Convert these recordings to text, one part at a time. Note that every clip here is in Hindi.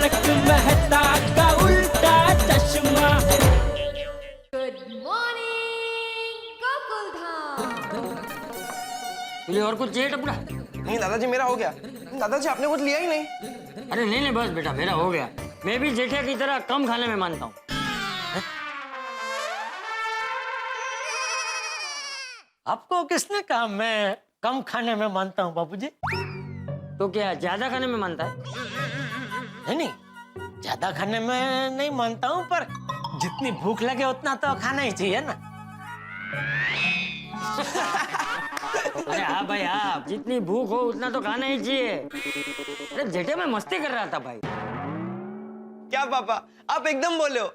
तारक मेहता का उल्टा चश्मा। Good morning Gokuldham. तुझे और कुछ चाहिए टपरा? नहीं दादाजी, मेरा हो गया। दादाजी आपने कुछ लिया ही नहीं। अरे नहीं नहीं, बस बेटा मेरा हो गया। मैं भी जेठिया की तरह कम खाने में मानता हूँ। आपको किसने कहा मैं कम खाने में मानता हूँ बाबूजी? तो क्या ज्यादा खाने में मानता है? नहीं नहीं, ज्यादा खाने में नहीं मानता हूँ, पर जितनी भूख लगे उतना तो खाना ही चाहिए ना। अरे हाँ भाई हाँ, जितनी भूख हो उतना तो खाना ही चाहिए। अरे जेठिया मैं मस्ती कर रहा था भाई। क्या पापा, आप एकदम बोले हो।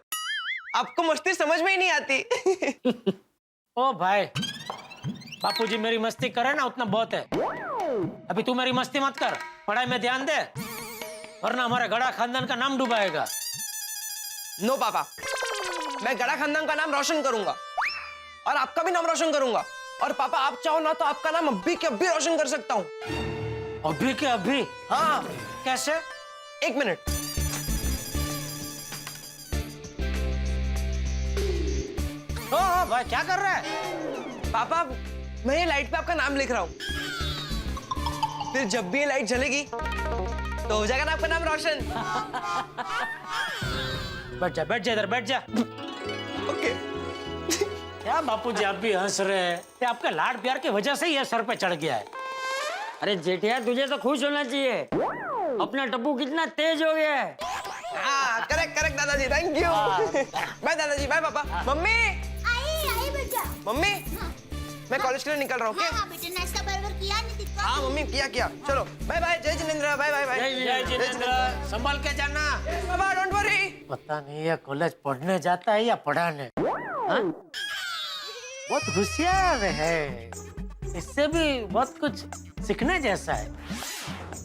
आपको मस्ती समझ में ही नहीं आती। ओ भाई, बापूजी मेरी मस्ती करे ना उतना बहुत है। अभी तू मेरी मस्ती मत कर, पढ़ाई में ध्यान दे, वरना हमारे गड़ा खानदान का नाम डुबाएगा। नो पापा, मैं गड़ा खानदान का नाम रोशन करूंगा और आपका भी नाम रोशन करूंगा। और पापा आप चाहो ना तो आपका नाम अभी के अभी रोशन कर सकता हूँ। अभी के अभी? हाँ। कैसे? एक मिनट। ओ भाई क्या कर रहा है? पापा मैं ये लाइट पे आपका नाम लिख रहा हूँ, फिर जब भी ये लाइट जलेगी तो हो जाएगा ना आपका नाम रोशन। बैठ जा इधर, बैठ जा। ओके। क्या बापूजी आप भी हंस रहे हैं? ये आपके लाड प्यार की वजह से ही ये सर पे चढ़ गया है। अरे जेठिया तुझे तो खुश होना चाहिए, अपना टप्पू कितना तेज हो गया है। हाँ करेक्ट करेक्ट दादाजी, थैंक यू। बाय दादाजी, बाय पापा। मम्मी आई बेटा। मम्मी मैं कॉलेज के लिए निकल रहा हूँ। हाँ हाँ बेटा, नाश्ता बराबर किया नहीं दिखा। हाँ मम्मी किया। चलो बाय बाय, जय जिनेंद्र, बाय बाय बाय। जय जिनेंद्र, संभाल के जाना। पापा डोंट वरी। पता नहीं ये कॉलेज पढ़ने जाता है या पढ़ाने। हाँ? बहुत होशियार है, इससे भी बहुत कुछ सीखने जैसा है।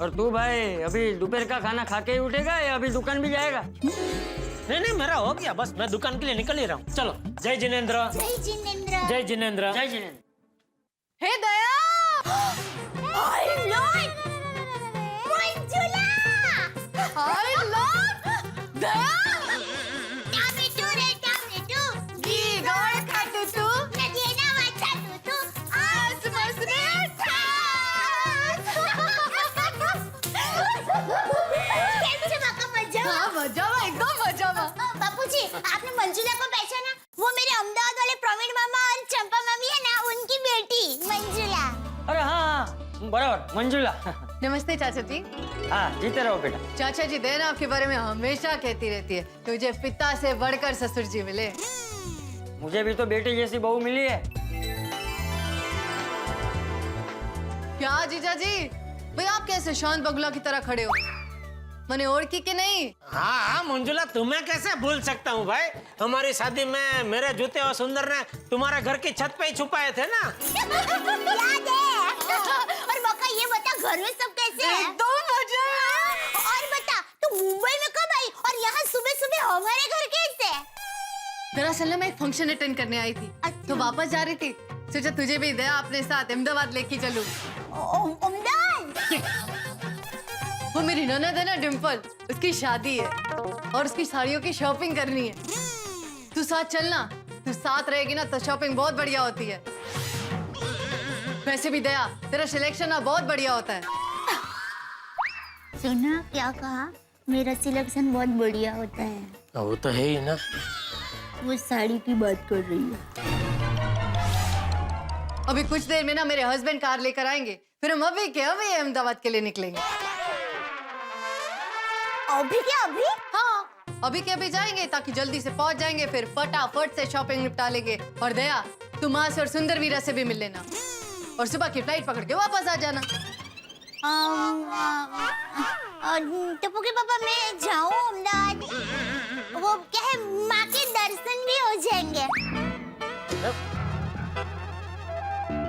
और तू भाई अभी दोपहर का खाना खा के ही उठेगा या अभी दुकान भी जाएगा? नहीं नहीं, मेरा हो गया, बस मैं दुकान के लिए निकल ही रहा हूँ। चलो जय जिनेंद्र। जय जिनेंद्र। जय जिनेंद्र। जय जिनेंद्र। हे दया, हाय लॉर्ड मंजुला। हाय लॉर्ड दया। टमेटो रे टमेटो, घी गोड खातो तू, नदी नावाचा तू आज मस्त रे ठास. कैसे बाका मजा? हाँ मजामा, एकदम मजामा. बापूजी आपने मंजुला को पहचाना? वो मेरे अहमदाबाद वाले प्रवीण मामा और चंपा मम्मी है ना, उनकी बेटी मंजुला। अरे हाँ बराबर, मंजुला। नमस्ते चाचा जी। हाँ जीते रहो बेटा। चाचा जी देना आपके बारे में हमेशा कहती रहती है, तुझे पिता से बढ़कर ससुर जी मिले। मुझे भी तो बेटी जैसी बहू मिली है। क्या जीजा जी, भाई आप कैसे शांत बगुला की तरह खड़े हो? मैंने और की नहीं? हाँ मंजुला, तुम्हें कैसे भूल सकता हूँ भाई? हमारी शादी में मेरे जूते और सुंदर ने तुम्हारे घर की छत पे ही छुपाए थे ना। याद है। और बका ये बता, घर में सब कैसे हैं? एकदम मजा। और बता तू मुंबई में कब आई और यहाँ सुबह सुबह हमारे घर कैसे? दरअसल मैं एक फंक्शन अटेंड करने आई थी, तो वापस जा रही थी, सोचा तुझे भी दया अपने साथ अहमदाबाद लेके चलूं। अहमदाबाद? वो मेरी ननद है ना डिम्पल, उसकी शादी है और उसकी साड़ियों की शॉपिंग करनी है। तू साथ चलना, तू साथ रहेगी ना तो शॉपिंग बहुत बढ़िया होती है। वैसे भी दया, तेरा सिलेक्शन ना बहुत बढ़िया होता है। सुना क्या कहा? मेरा सिलेक्शन बहुत बढ़िया होता है। वो तो है ही ना। वो साड़ी की बात कर रही है। अभी कुछ देर में ना मेरे हस्बैंड कार लेकर आएंगे, फिर हम अभी के अभी अहमदाबाद के लिए निकलेंगे। अभी क्या अभी? हाँ, अभी के अभी जाएंगे ताकि जल्दी से पहुंच जाएंगे, फिर फटाफट से शॉपिंग निपटा लेंगे। और दया, तुम माँ से और सुंदर वीरा से भी मिल लेना और सुबह की फ्लाइट पकड़ के वापस आ जाना। टप्पू के पापा, मैं जाऊँ अहमदाबाद? वो क्या है, माँ के दर्शन भी हो जाएंगे।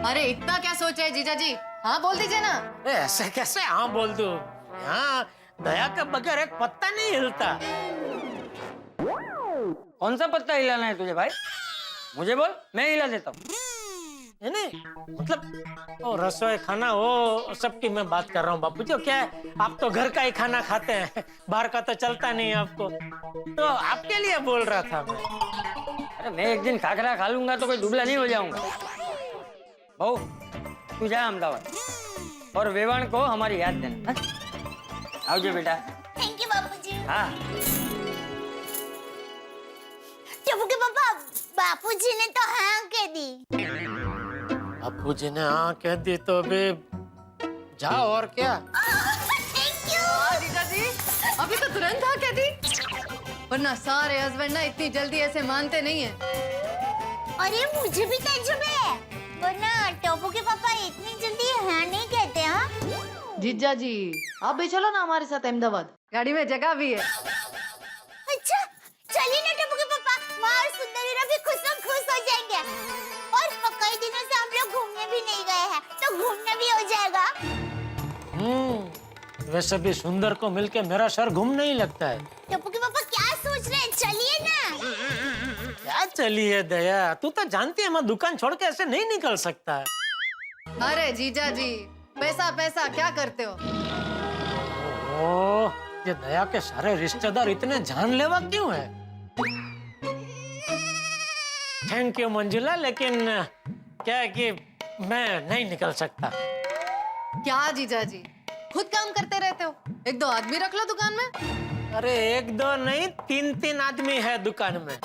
अरे इतना क्या सोच रहे जीजा जी? हाँ बोल दीजिए ना। ऐसे कैसे हाँ बोल दूं? यहाँ दया के बगैर एक पत्ता नहीं हिलता। कौन सा पत्ता हिलाना है तुझे भाई? मुझे बोल, मैं हिला देता हूँ। है नहीं, मतलब वो रसोई खाना वो सबकी मैं बात कर रहा हूँ बापू जी। क्या है, आप तो घर का ही खाना खाते हैं, बाहर का तो चलता नहीं है आपको, तो आपके लिए बोल रहा था मैं। अरे मैं एक दिन खाखरा खा लूंगा तो कोई दुबला नहीं हो जाऊंगा। बहू तू जा अहमदाबाद और वेवाण को हमारी याद देना। आवजे बेटा। थैंक यू बापूजी। हाँ टप्पू के पापा, बापूजी ने तो हाँ कह दी। बापूजी ने हाँ कह दी तो अभी जाओ और क्या। Thank you. जीजा जी अभी तो तुरंत हाँ कह दी, वरना सारे हस्बैंड ना इतनी जल्दी ऐसे मानते नहीं है। अरे मुझे भी तजुर्बे है, वरना टप्पू के पापा इतनी जल्दी हाँ नहीं कहते। हाँ जीजा जी आप भी चलो ना हमारे साथ अहमदाबाद, गाड़ी में जगह भी है। अच्छा चलिए ना टप्पू के पापा, माँ और सुंदरी भी खुश हो जाएंगे। और कई दिनों से हम लोग घूमने भी नहीं गए हैं, तो घूमना भी हो जाएगा। वैसे भी सुंदर को मिलके मेरा सर घूमने ही लगता है। टप्पू के पापा क्या सोच रहे हैं, चलिए ना। क्या चलिए दया, तू तो जानती है मैं दुकान छोड़ के ऐसे नहीं निकल सकता है। अरे जीजा जी पैसा पैसा क्या करते हो। ओह, ये दया के सारे रिश्तेदार इतने जानलेवा क्यों है। थैंक यू मंजुला, लेकिन क्या है कि मैं नहीं निकल सकता। क्या जीजा जी खुद काम करते रहते हो, एक दो आदमी रख लो दुकान में। अरे एक दो नहीं, तीन आदमी है दुकान में।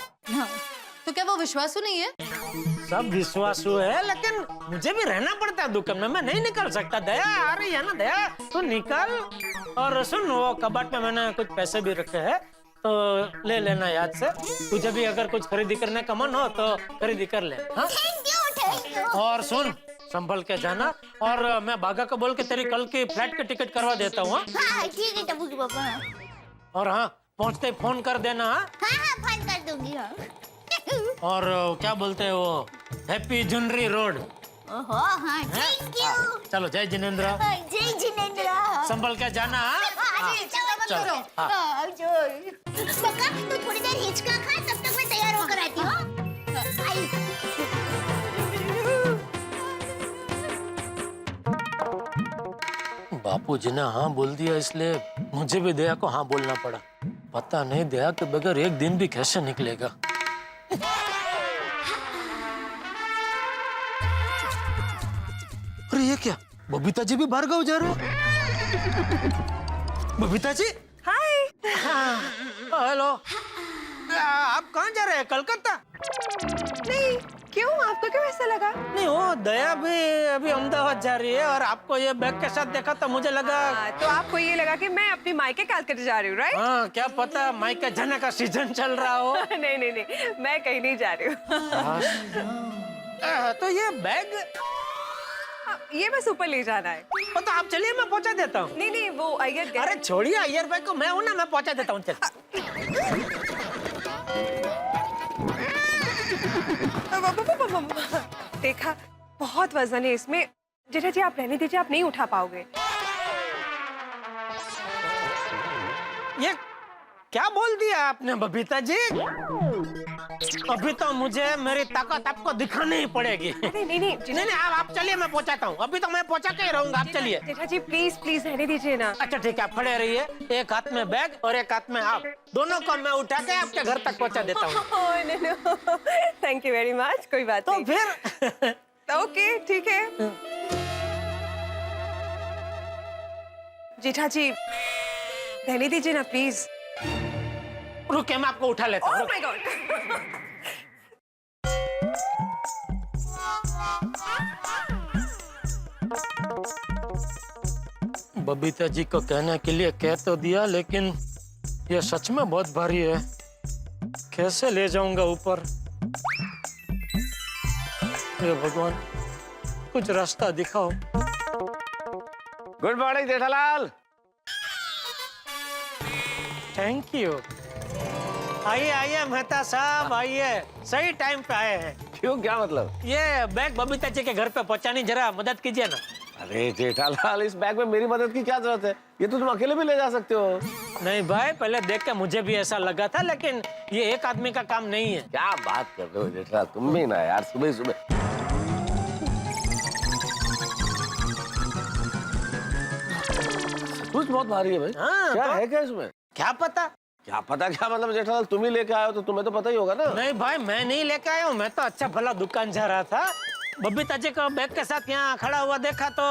तो क्या वो विश्वासु नहीं है। सब विश्वासु है, लेकिन मुझे भी रहना पड़ता है दुकान में, मैं नहीं निकल सकता। दया आ रही है ना, दया तू निकल। और सुन, वो कबाट में मैंने कुछ पैसे भी रखे हैं, तो ले लेना याद से। तुझे भी अगर कुछ खरीदी करने का मन हो तो खरीदी कर ले। हाँ? Thank you. और सुन, संभल के जाना, और मैं बागा को बोल के तेरी कल की फ्लाइट की टिकट करवा देता हूँ। हाँ ठीक है टप्पू के पापा। और हाँ, पहुँचते ही फोन कर देना। हाँ फोन कर दूंगी। हाँ और क्या बोलते हैं वो, हैप्पी जुनरी रोड। ओहो हाँ थैंक यू। चलो जय जिनेंद्र। जय जिनेंद्र। संभल के जाना। चलो पक्का तू थोड़ी देर हिचका खा, तब तक मैं तैयार होकर आती हूँ। बापूजी ने हाँ बोल दिया, इसलिए मुझे भी दया को हाँ बोलना पड़ा। पता नहीं दया के बगैर एक दिन भी कैसे निकलेगा। अरे ये क्या, बबीता जी भी बाहर गाँव जा रहे हो। बबीता जी हाय। हेलो, आप कहाँ जा रहे हैं, कलकत्ता? नहीं, क्यों आपको क्यों ऐसा लगा? नहीं, वो दया भी अभी अहमदाबाद जा रही है, और आपको ये बैग के साथ देखा तो मुझे लगा। तो आपको ये लगा कि मैं अपनी मायके कलकत्ता जा रही हूँ, राइट? हाँ, क्या पता मायके जाने का सीजन चल रहा हो। नहीं नहीं नहीं, मैं कहीं नहीं जा रही हूँ। तो ये बैग ये बस ऊपर ले जाना है। तो आप चलिए, मैं पहुंचा देता हूँ। नहीं नहीं, वो अय्यर गए। अरे छोड़िए अय्यर भाई को, मैं हूँ ना, मैं पहुंचा देता हूँ। चल। देखा, बहुत वजन है इसमें। जेठा जी आप रहने दीजिए, आप नहीं उठा पाओगे। ये क्या बोल दिया आपने बबीता जी? अभी तो मुझे मेरी ताकत आपको दिखानी ही पड़ेगी। नहीं नहीं नहीं नहीं आप चलिए, मैं पहुंचाता हूँ। अभी तो मैं पहुंचा के ही रहूंगा, आप चलिए। जेठा जी प्लीज प्लीज रहने दीजिए ना। अच्छा ठीक है, आप खड़े रहिए। एक हाथ में बैग और एक हाथ में आप, दोनों को मैं उठा के आपके घर तक पहुंचा देता हूँ। Thank you very much. कोई बात तो नहीं। फिर ओके ठीक है। जेठा जी रहने दीजिए ना प्लीज। रुकिए, मैं आपको उठा लेता हूँ। Oh my god. Babita ji को कहने के लिए कह तो दिया, लेकिन ये सच में बहुत भारी है। कैसे ले जाऊंगा ऊपर? हे भगवान, कुछ रास्ता दिखाओ। Good morning Jethalal. Thank you. आइए आइए मेहता साहब, आइए। सही टाइम पे आए हैं। क्यों, क्या मतलब? ये बैग बबीता जी के घर पे पहुंचानी, जरा मदद कीजिए ना। अरे जेठालाल, इस बैग में मेरी मदद की क्या जरूरत है? ये तो तुम अकेले भी ले जा सकते हो। नहीं भाई, पहले देख के मुझे भी ऐसा लगा था, लेकिन ये एक आदमी का काम नहीं है। क्या बात कर रहे हो जेठालाल, तुम भी ना यार, सुबह सुबह। तो बहुत भारी है भाई। हाँ, क्या तो? है क्या इसमें? क्या पता? क्या पता क्या मतलब जेठालाल, तुम ही लेके आए हो तो तुम्हें तो पता ही होगा ना। नहीं भाई, मैं नहीं लेके आया हूँ, मैं तो अच्छा भला दुकान जा रहा था, बबीता जी को बैग के साथ यहाँ खड़ा हुआ देखा तो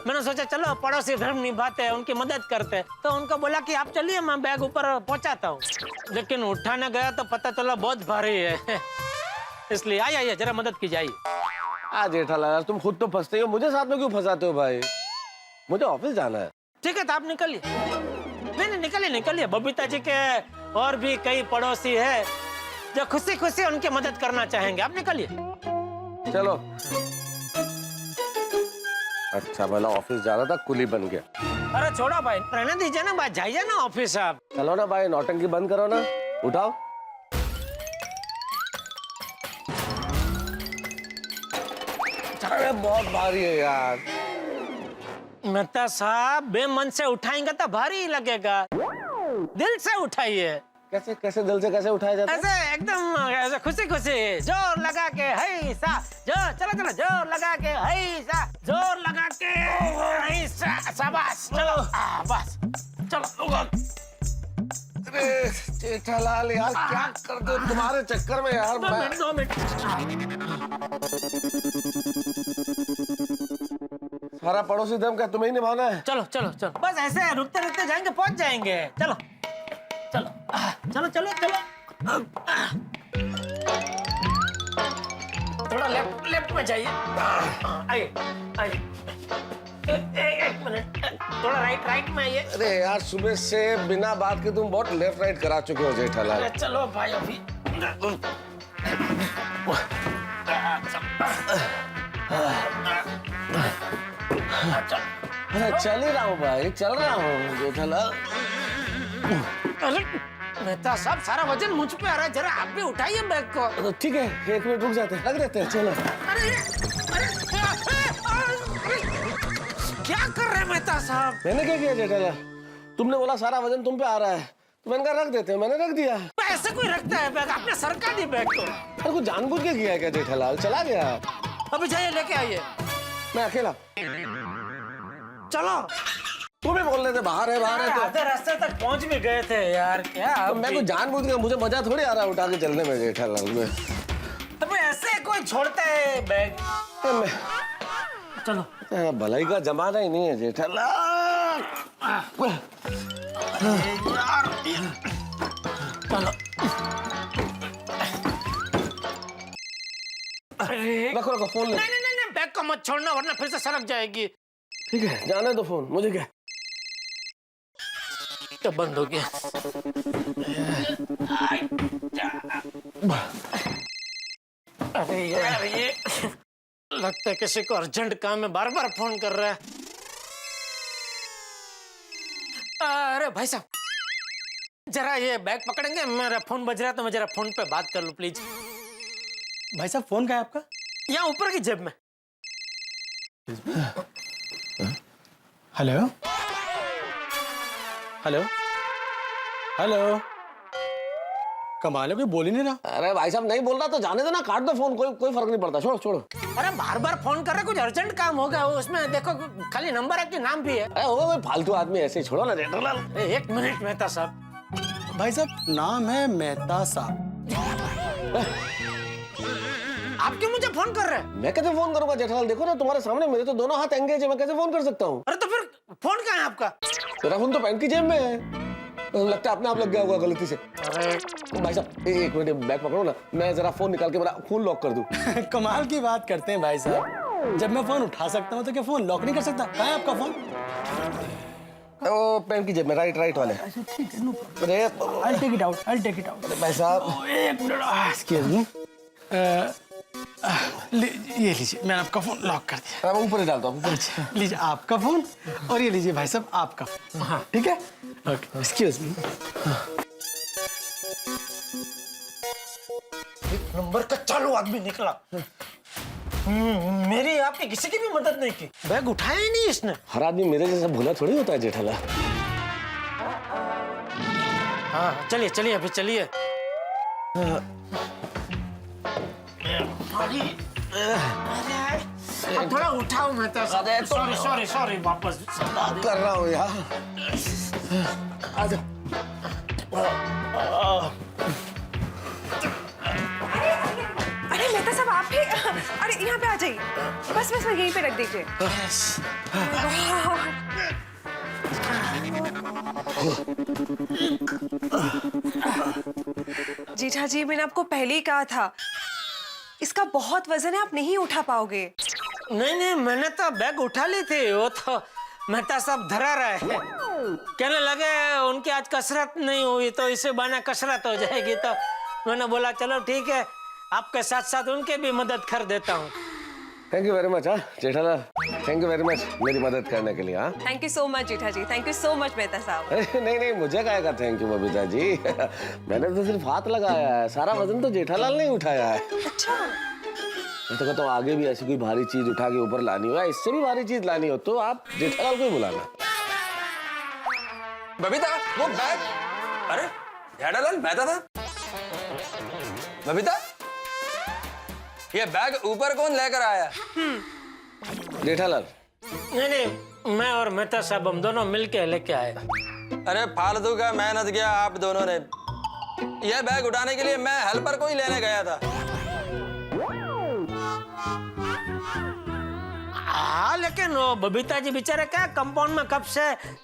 मैंने सोचा चलो पड़ोसी धर्म निभाते हैं, उनकी मदद करते हैं। तो उनको बोला कि आप चलिए, मैं बैग ऊपर पहुंचाता हूँ। लेकिन उठाने गया तो पता चला बहुत भारी है। इसलिए आइए जरा मदद की जाइए। जेठालाल तुम खुद तो फंसते हो, मुझे साथ में क्यों फंसाते हो भाई? मुझे ऑफिस जाना है। ठीक है तो आप निकलिए। नहीं निकलिए। बबीता जी के और भी कई पड़ोसी है जो खुशी खुशी उनकी मदद करना चाहेंगे, आप निकलिए। चलो। अच्छा भला ऑफिस जाना था, कुली बन गया। अरे छोड़ो भाई, रहने दीजिए ना भाई, जाइए ना ऑफिस आप। चलो ना भाई, नौटंकी बंद करो ना, उठाओ। अरे बहुत भारी है यार। मेहता साहब, बेमन से उठाएंगे तो भारी ही लगेगा, दिल से उठाइए। कैसे कैसे दिल से कैसे उठाया जाता है? ऐसे एकदम ऐसे खुशी खुशी जोर लगा के है सा, चलो जोर लगा के है सा, जोर लगा के है सा, शाबाश, चलो बस चलो। अरे जेठालाल यार क्या कर दो तुम्हारे चक्कर में यार। 2 मिनट। सारा पड़ोसी धर्म क्या तुम्हें ही निभाना है? चलो बस ऐसे रुकते रुकते जाएंगे, पहुंच जाएंगे। चलो। थोड़ा लेफ्ट में जाइए। आइए। एक मिनट, थोड़ा राइट में आइए। अरे यार सुबह से बिना बात के तुम बहुत लेफ्ट राइट करा चुके हो जेठालाल। अरे चलो भाई अभी। अरे चल ही रहा हूँ भाई, चल रहा हूँ जेठालाल। अरे मेहता साहब, सारा वजन मुझ पे आ रहा है, जरा आप भी उठाइए बैग को। तो ठीक है, 1 मिनट रुक जाते हैं, लग देते हैं, चलो। अरे क्या कर रहे हैं मेहता साहब? मैंने क्या किया जेठालाल? तुमने बोला सारा वजन तुम पे आ रहा है तो मैंने कहा रख देते हैं, मैंने रख दिया। ऐसे कोई रखता है बैग? आपने सरका दी बैग को। अरे कुछ जानबूझ के किया क्या जेठालाल? चला गया। अभी जाइए लेके आइए। मैं अकेला। चलो। तुम ही बोल रहे थे बाहर है तो। आधे रास्ते तक पहुंच भी गए थे यार, क्या तो मैं कुछ जानबूझ के, मुझे मजा थोड़ी आ रहा है उठा के चलने में जेठालाल में। अबे ऐसे कोई छोड़ता है बैग? चलो। भलाई का जमाना ही नहीं है जेठालाल। चलो। अरे रखो फोन ले। नहीं, बैग को मत छोड़ना वरना फिर से सड़क जाएगी। ठीक है, जाने दो फोन, मुझे क्या। तो बंद हो गया। अरे यार, ये लगता है किसी को अर्जेंट काम में बार फोन कर रहा है। अरे भाई साहब, जरा ये बैग पकड़ेंगे, मेरा फोन बज रहा है तो मैं जरा फोन पे बात कर लूं प्लीज। भाई साहब फोन कहाँ है आपका? यहाँ ऊपर की जेब में। हेलो कमाल है, कोई बोल ही नहीं रहा। अरे भाई साहब नहीं बोल रहा तो जाने दो ना, काट दो फोन, कोई फर्क नहीं पड़ता, छोड़ो। अरे बार फोन कर रहे, कुछ अर्जेंट काम होगा, उसमें देखो खाली नंबर है कि नाम भी है। अरे होगा कोई फालतू आदमी, ऐसे ही छोड़ो ना जेठालाल। 1 मिनट मेहता साहब। भाई साहब नाम है मेहता साहब। आप क्यों मुझे फोन कर रहे हैं? मैं कैसे फोन करूंगा जेठालाल? देखो ना तुम्हारे सामने, मेरे तो दोनों हाथ एंगेज है, मैं कैसे फोन कर सकता हूँ? अरे तो फिर फोन कहाँ है आपका? मेरा फोन तो पैंट की जेब में है, लगता है अपने आप लग गया होगा गलती से। अरे भाई साहब 1 मिनट बैग पकड़ो ना, मैं जरा फोन निकाल के मेरा फोन लॉक कर दूं। कमाल की बात करते हैं भाई साहब, जब मैं फोन उठा सकता हूँ तो क्या फोन लॉक नहीं कर सकता? कहाँ है आपका फोन? ओ पैंट की जेब में, राइट वाले। ठीक है, नो प्रॉब्लम। अरे I'll take it out. I'll take it out. भाई साहब एक मिनट, एक्सक्यूज मी। ये लीजिए, मैंने आपका फोन लॉक कर दिया। मैं ऊपर ही डालता हूँ। अच्छा, लीजिए आपका फोन और ये लीजिए भाई साहब आपका फोन। हाँ ठीक है, ओके, एक्सक्यूज मी। नंबर का चालू आदमी निकला। मेरी आपकी किसी की भी मदद नहीं की, बैग उठाया ही नहीं इसने। हर आदमी मेरे जैसा भोला थोड़ी होता है जेठालाल। हाँ चलिए अभी चलिए। अब थोड़ा उठाओ मेहता साहब। अरे तो- सॉरी सॉरी सॉरी, वापस कर रहा हूँ यार। आजा। अरे मेहता साहब आप ही, अरे यहाँ पे आ जाइए, बस बस यहीं पे रख दीजिए। जीठा जी, मैंने आपको पहले ही कहा था इसका बहुत वजन है, आप नहीं उठा पाओगे। नहीं नहीं, मैंने तो बैग उठा ली थी, वो तो मेहता साहब धरा रहे हैं। कहने लगे उनकी आज कसरत नहीं हुई तो इसे बहाने कसरत हो जाएगी, तो मैंने बोला चलो ठीक है, आपके साथ साथ उनके भी मदद कर देता हूँ। Thank you very much. हाँ Jethalal, thank you very much मेरी मदद करने के लिए। हाँ thank you so much Jetha ji, thank you so much Mehta साहब। अरे नहीं नहीं, मुझे काहे का थैंक यू बबीता जी। मैंने तो सिर्फ हाथ लगाया है, सारा वजन तो जेठालाल ने उठाया है। अच्छा, मैं तो कहता हूँ आगे भी ऐसी कोई भारी चीज उठा के ऊपर लानी हो या इससे भी भारी चीज लानी हो तो आप जेठालाल को ही बुलाना। बबीता वो बैग, अरे जेठालाल बैठा था। बबीता ये बैग ऊपर कौन लेकर आया? जेठालाल नहीं नहीं, मैं और मेहता साहब हम दोनों मिलके लेके आए। अरे फालतू का मेहनत किया आप दोनों ने। यह बैग उठाने के लिए मैं हेल्पर को ही लेने गया था। हाँ, लेकिन वो बबीता जी बेचारे क्या कंपाउंड में कब से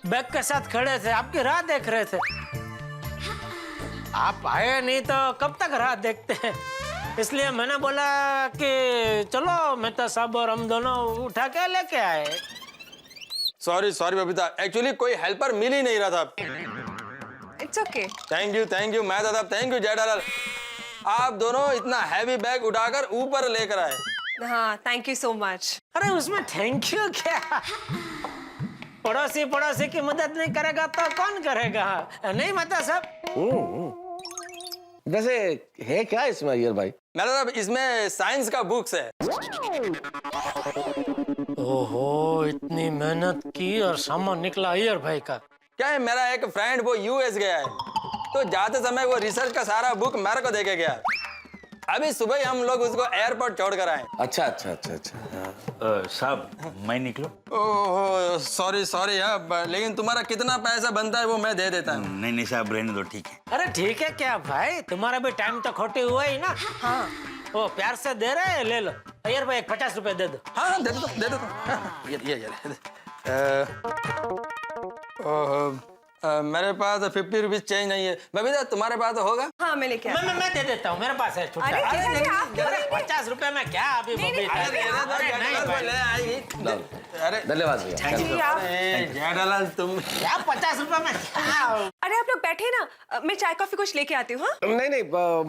बैग के साथ खड़े थे, आपकी राह देख रहे थे। आप आए नहीं तो कब तक राह देखते हैं, इसलिए मैंने बोला कि चलो मेहता साहब और हम दोनों उठा के लेके आए। सॉरी सॉरी बबीता, एक्चुअली कोई हेल्पर मिल ही नहीं रहा था। It's okay. थैंक यू मैं दादा, थैंक यू जेठालाल। आप दोनों इतना हैवी बैग उठाकर ऊपर लेकर आए। हाँ, थैंक यू सो मच। अरे उसमें थैंक यू क्या, पड़ोसी पड़ोसी की मदद नहीं करेगा तो कौन करेगा, नहीं मेहता साहब? वैसे है क्या इसमें अय्यर भाई? मेरा साहब इसमें साइंस का बुक्स है। ओहो, इतनी मेहनत की और सामान निकला अय्यर भाई का। क्या है, मेरा एक फ्रेंड वो यूएस गया है, तो जाते समय वो रिसर्च का सारा बुक मेरे को देके गया। अभी सुबह ही हम लोग उसको एयरपोर्ट छोड़ कर आए। अच्छा अच्छा अच्छा अच्छा। साहब मैं निकलूं? ओहो सॉरी सॉरी यार, लेकिन तुम्हारा कितना पैसा बनता है वो मैं दे देता हूँ। नहीं नहीं साहब रहने दो, ठीक है। अरे ठीक है क्या भाई, तुम्हारा भी टाइम तो खोटे हुआ ही ना। हाँ, वो प्यार से दे रहे हैं, ले लो। अय्यर भाई 50 रुपए दे दो। हाँ दे दो ओहो, मेरे पास 50 रुपीज चेंज नहीं है। बबीता तुम्हारे पास तो होगा? हाँ, मैं लेके आई। मैं दे देता हूँ, मेरे पास है छुट्टा। अरे जीठा जी, आप क्यों अरे देंगे? 50 रुपए में क्या अभी बबीता? ले आएगी। अरे धन्यवाद भैया। जी, आप जेठालाल तुम क्या 50 रुपए में क्या? अरे आप लोग बैठे ना, मैं चाय कॉफी कुछ लेके आती हूँ। हाँ, नहीं नहीं,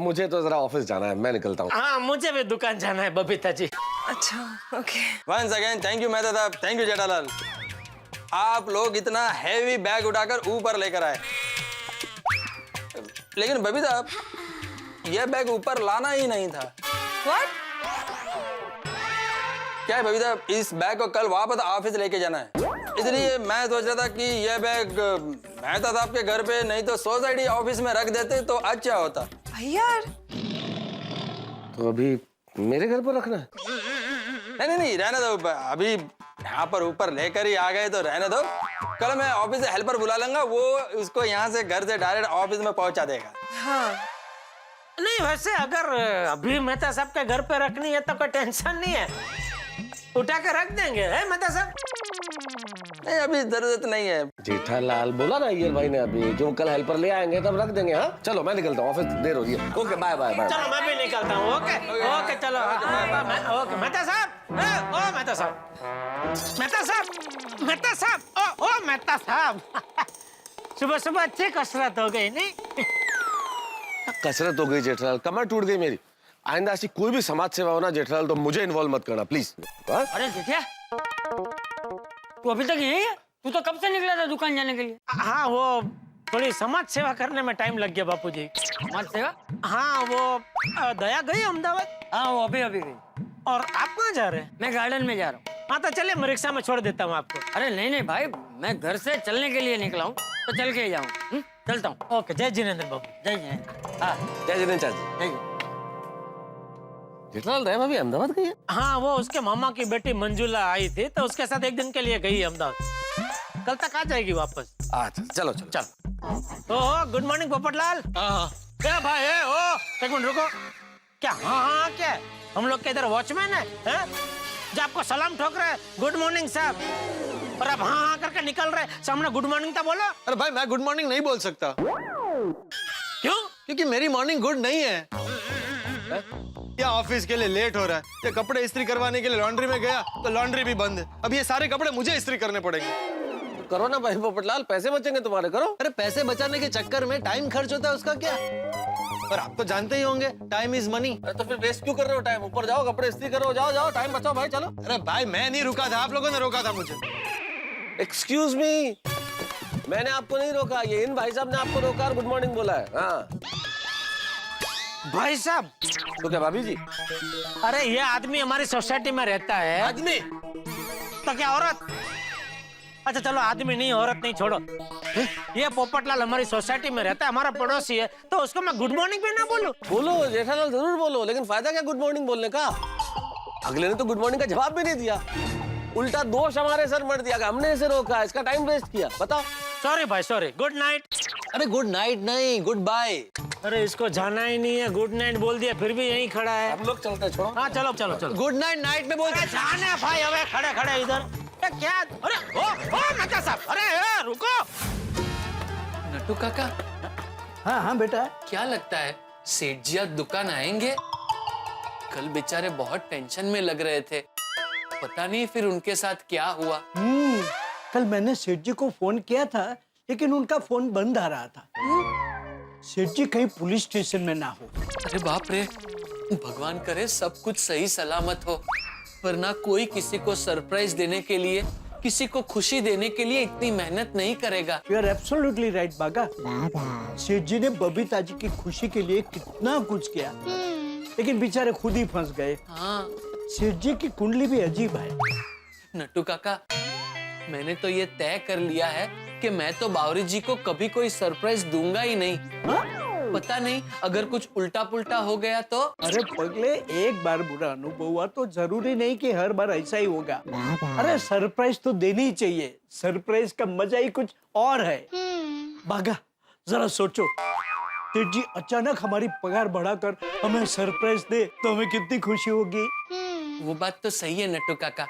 मुझे तो जरा ऑफिस जाना है, मैं निकलता हूँ। हाँ, मुझे भी दुकान जाना है बबीता जी। अच्छा okay. Once again thank you Mehta साहब, थैंक यू जेठालाल। आप लोग इतना हैवी बैग उठाकर ऊपर लेकर आए, लेकिन बबीता यह बैग ऊपर लाना ही नहीं था। व्हाट? क्या है बबीता, इस बैग को कल वापस ऑफिस लेके जाना है, इसलिए मैं सोच रहा था कि यह बैग मेहता साहब के घर पे नहीं तो सोसाइटी ऑफिस में रख देते तो अच्छा होता। यार, तो अभी मेरे घर पर रखना है? नहीं रहने दो, अभी यहाँ पर ऊपर लेकर ही आ गए तो रहने दो। कल मैं ऑफिस से हेल्पर बुला लूंगा, वो उसको यहाँ से घर से डायरेक्ट ऑफिस में पहुंचा देगा। हाँ, नहीं वैसे अगर अभी मेहता साहब के घर पे रखनी है तो कोई टेंशन नहीं है, उठा के रख देंगे, है मेहता साहब? नहीं अभी जरूरत नहीं है। जेठालाल बोला ना अय्यर भाई ने अभी कि वो कल हेल्पर ले आएंगे तब रख देंगे। हाँ चलो मैं निकलता हूँ, ऑफिस देर हो रही है। Okay bye bye bye. चलो मैं भी निकलता हूँ। ओके ओके चलो। ओके मेहता साहब, ओ मेहता साहब, मेहता साहब, मेहता साहब, ओ मेहता साहब। सुबह सुबह अच्छी कसरत हो गई नहीं? कसरत हो गई जेठालाल, कमर टूट गई मेरी। आइंदा ऐसी कोई भी समाज सेवा हो ना जेठालाल तो मुझे इन्वॉल्व मत करना प्लीज। अरे देखिए, तू अभी तक यही है? तू तो कब से निकला था दुकान जाने के लिए? हाँ, वो थोड़ी समाज सेवा करने में टाइम लग गया बापूजी। समाज सेवा? हाँ, वो दया गई अहमदाबाद। हाँ वो अभी गई। और आप कहाँ जा रहे हैं? मैं गार्डन में जा रहा हूँ। हाँ तो चलिए, मैं रिक्शा में छोड़ देता हूँ आपको। अरे नहीं भाई, मैं घर से चलने के लिए निकला हूँ तो चल के ही जाऊँ। चलता हूँ। ओके, जय जिनेंद्र बाबू। जय जय। हाँ जय जिनेंद्र चाचा। जय। जेठालाल रहे भाभी अहमदाबाद गई है? हाँ, वो उसके मामा की बेटी मंजुला आई थी तो उसके साथ एक दिन के लिए गई अहमदाबाद। कल तक आ जाएगी वापस। अच्छा चलो चलो चल। ओह, गुड मॉर्निंग पोपटलाल। क्या भाई है? ओ, एक मिनट रुको। क्या? हाँ, क्या है? हम लोग के इधर वॉचमैन है, हैं? जो आपको सलाम ठोक रहे हैं, गुड मॉर्निंग साहब, और आप हाँ करके निकल रहे, सामने गुड मॉर्निंग तो बोलो। अरे भाई मैं गुड मॉर्निंग नहीं बोल सकता। क्यों? क्योंकि मेरी मॉर्निंग गुड नहीं है। या ऑफिस के लिए लेट हो रहा है, या कपड़े इस्त्री करवाने के लिए लॉन्ड्री में गया तो लॉन्ड्री भी बंद है। अब ये सारे कपड़े मुझे इस्त्री करने पड़ेंगे। करो ना भाई पोपटलाल, पैसे बचेंगे तुम्हारे, करो। अरे पैसे बचाने के चक्कर में टाइम खर्च होता है, उसका क्या? और आप तो जानते ही होंगे टाइम इज मनी। अरे तो फिर वेस्ट क्यों कर रहे हो टाइम? ऊपर जाओ, कपड़े इस्त्री करो, जाओ जाओ, टाइम बचाओ भाई, चलो। अरे भाई मैं नहीं रुका था, आप लोगों ने रोका था मुझे। एक्सक्यूज मी, मैंने आपको नहीं रोका, ये इन भाई साहब ने आपको रोका और गुड मॉर्निंग बोला है। हाँ भाई साहब। तो क्या भाभी जी? अरे ये आदमी हमारी सोसाइटी में रहता है। आदमी? तो क्या औरत? अच्छा चलो, आदमी नहीं औरत नहीं, छोड़ो। ये पोपटलाल हमारी सोसाइटी में रहता है, हमारा पड़ोसी है, तो उसको मैं गुड मॉर्निंग भी ना बोलूं? बोलो जेठालाल, जरूर बोलो, लेकिन फायदा क्या गुड मॉर्निंग बोलने का? अगले ने तो गुड मॉर्निंग का जवाब भी नहीं दिया, उल्टा दोष हमारे सर मर दिया कि हमने इसे रोका, इसका टाइम वेस्ट किया। बताओ। सॉरी भाई सॉरी, गुड नाइट। अरे गुड नाइट नहीं, गुड बाय। अरे इसको जाना ही नहीं है, गुड नाइट बोल दिया, फिर भी यहीं खड़ा है। हम लोग चलते हैं, छोड़ो। हाँ चलो चलो चलो। गुड नाइट नाइट में बोल। जाने भाई, अबे खड़े खड़े इधर क्या? अरे ओ नक्का साहब, अरे रुको। नट्टू काका। हाँ हाँ बेटा। क्या लगता है सेठ जी आज दुकान आएंगे? कल बेचारे बहुत टेंशन में लग रहे थे, पता नहीं फिर उनके साथ क्या हुआ। कल मैंने सेठ जी को फोन किया था, लेकिन उनका फोन बंद आ रहा था। सेठ जी कहीं पुलिस स्टेशन में ना हो। अरे बाप रे, भगवान करे सब कुछ सही सलामत हो, वरना कोई किसी को सरप्राइज देने के लिए, किसी को खुशी देने के लिए इतनी मेहनत नहीं करेगा। यू आर एब्सोल्युटली राइट बागा। सेठ जी ने बबीता जी की खुशी के लिए कितना कुछ किया, लेकिन बेचारे खुद ही फंस गए। हाँ। सेठ जी की कुंडली भी अजीब है। नट्टू काका, मैंने तो ये तय कर लिया है कि मैं तो बावरी जी को कभी कोई सरप्राइज दूंगा ही नहीं। पता नहीं अगर कुछ उल्टा पुल्टा हो गया तो। अरे पगले, एक बार बुरा अनुभव हुआ तो जरूरी नहीं कि हर बार ऐसा ही होगा। अरे सरप्राइज तो देनी ही चाहिए, सरप्राइज का मजा ही कुछ और है। बागा जरा सोचो, सेठ जी अचानक हमारी पगार बढ़ाकर हमें सरप्राइज दे तो हमें कितनी खुशी होगी। वो बात तो सही है नट्टू काका।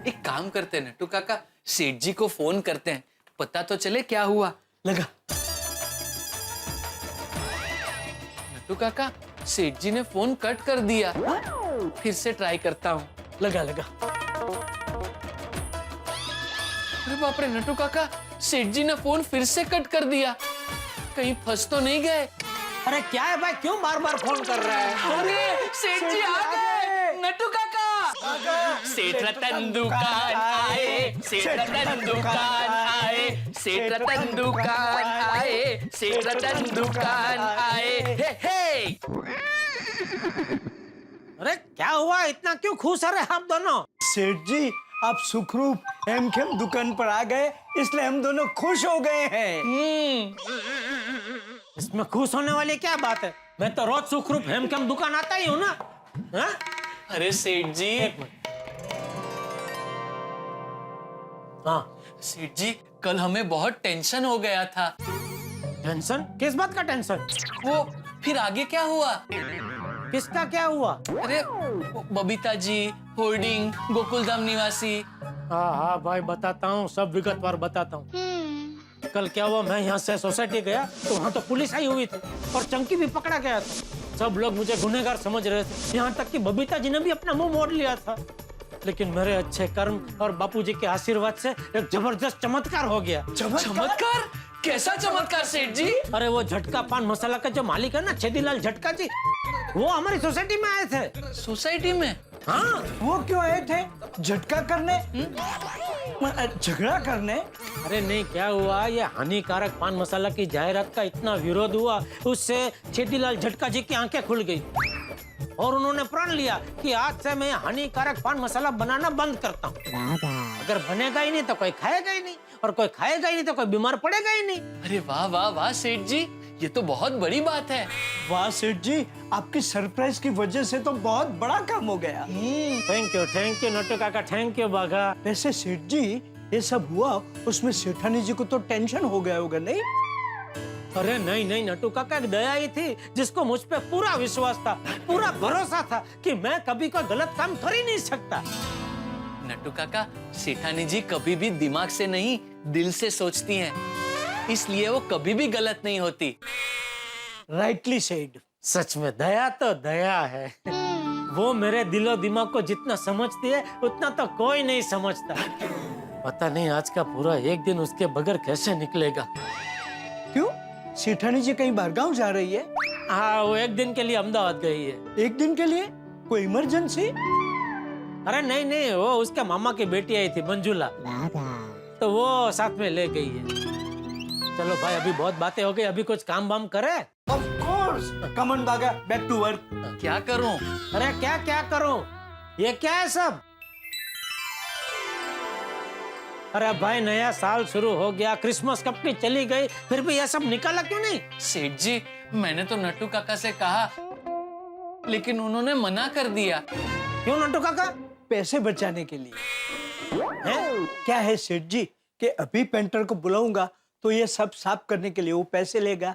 एक काम करते हैं नट्टू काका, सेठ जी को फोन करते हैं, पता तो चले क्या हुआ। लगा। नट्टू काका, सेठ जी ने फोन कट कर दिया, फिर से ट्राई करता हूँ। लगा लगा। अरे बाप रे नट्टू काका, सेठ जी ने फोन फिर से कट कर दिया, कहीं फंस तो नहीं गए? अरे क्या है भाई, क्यों बार बार फोन कर रहा है? अरे सेठ जी आ गए। नट्टू काका, सेठ रतन दुकान आए, सेठ रतन दुकान आए, सेठ रतन दुकान आए, सेठ रतन दुकान आए। हे हे। अरे क्या हुआ, इतना क्यों खुश रहे आप दोनों? सेठ जी आप सुखरूप हेमखेम दुकान पर आ गए, इसलिए हम दोनों खुश हो गए हैं। इसमें खुश होने वाली क्या बात है? मैं तो रोज सुखरूप हेमखेम दुकान आता ही हूँ ना। हा? अरे सेठ जी। हाँ सेठ जी, कल हमें बहुत टेंशन हो गया था। टेंशन? किस बात का टेंशन? वो फिर आगे क्या हुआ? किसका क्या हुआ? अरे बबीता जी, होर्डिंग, गोकुलधाम निवासी। हाँ हाँ भाई बताता हूँ, सब विगतवार बताता हूँ। कल क्या हुआ, मैं यहाँ से सोसाइटी गया तो वहाँ तो पुलिस आई हुई थी और चंकी भी पकड़ा गया था। सब लोग मुझे गुनहगार समझ रहे थे, यहाँ तक कि बबीता जी ने भी अपना मुंह मोड़ लिया था। लेकिन मेरे अच्छे कर्म और बापूजी के आशीर्वाद से एक जबरदस्त चमत्कार हो गया। चमत्कार? कैसा चमत्कार सेठ जी? अरे वो झटका पान मसाला का जो मालिक है ना, छेदीलाल झटका जी, वो हमारी सोसाइटी में आए थे। सोसाइटी में? हाँ। वो क्यों आए थे? झटका करने? झगड़ा करने? अरे नहीं, क्या हुआ, ये हानिकारक पान मसाला की जाहिरात का इतना विरोध हुआ, उससे छेदीलाल झटका जी की आंखें खुल गई और उन्होंने प्रण लिया कि आज से मैं हानिकारक पान मसाला बनाना बंद करता हूँ। अगर बनेगा ही नहीं तो कोई खाएगा ही नहीं, और कोई खाएगा ही नहीं तो कोई बीमार पड़ेगा ही नहीं। अरे वाह वाह वाह सेठ जी, ये तो बहुत बड़ी बात है। वाह सेठ जी, आपकी सरप्राइज की वजह से तो बहुत बड़ा काम हो गया। थैंक यू नट्टू काका, थैंक यू बाघा। वैसे सेठ जी, ये सब हुआ उसमें सेठानी जी को तो टेंशन हो गया होगा नहीं? अरे नहीं नट्टू काका, एक दया ही थी जिसको मुझ पे पूरा विश्वास था, पूरा भरोसा था कि मैं कभी कोई गलत काम कर ही नहीं सकता। नट्टू काका, सेठानी जी कभी भी दिमाग से नहीं दिल से सोचती हैं, इसलिए वो कभी भी गलत नहीं होती। Rightly said. सच में दया तो दया है। वो मेरे दिलो दिमाग को जितना समझती है उतना तो कोई नहीं समझता। पता नहीं आज का पूरा एक दिन उसके बगैर कैसे निकलेगा। क्यों? सेठानी जी कहीं बाहर गाँव जा रही है? हाँ, वो एक दिन के लिए अहमदाबाद गई है। एक दिन के लिए? कोई इमरजेंसी? अरे नहीं, वो उसके मामा की बेटी आई थी मंजुला, तो वो साथ में ले गई है। चलो भाई, अभी बहुत बातें हो गई, अभी कुछ काम वाम करे। Of course. Come on बागा, back to work. क्या करूं? अरे क्या करूं? ये क्या है सब? अरे भाई, नया साल शुरू हो गया, क्रिसमस कब की चली गई, फिर भी ये सब निकाला क्यों नहीं? सेठ जी, मैंने तो नट्टू काका से कहा, लेकिन उन्होंने मना कर दिया। क्यों नट्टू काका? पैसे बचाने के लिए। हैं? क्या है सेठ जी कि अभी पेंटर को बुलाऊंगा तो ये सब साफ करने के लिए वो पैसे लेगा।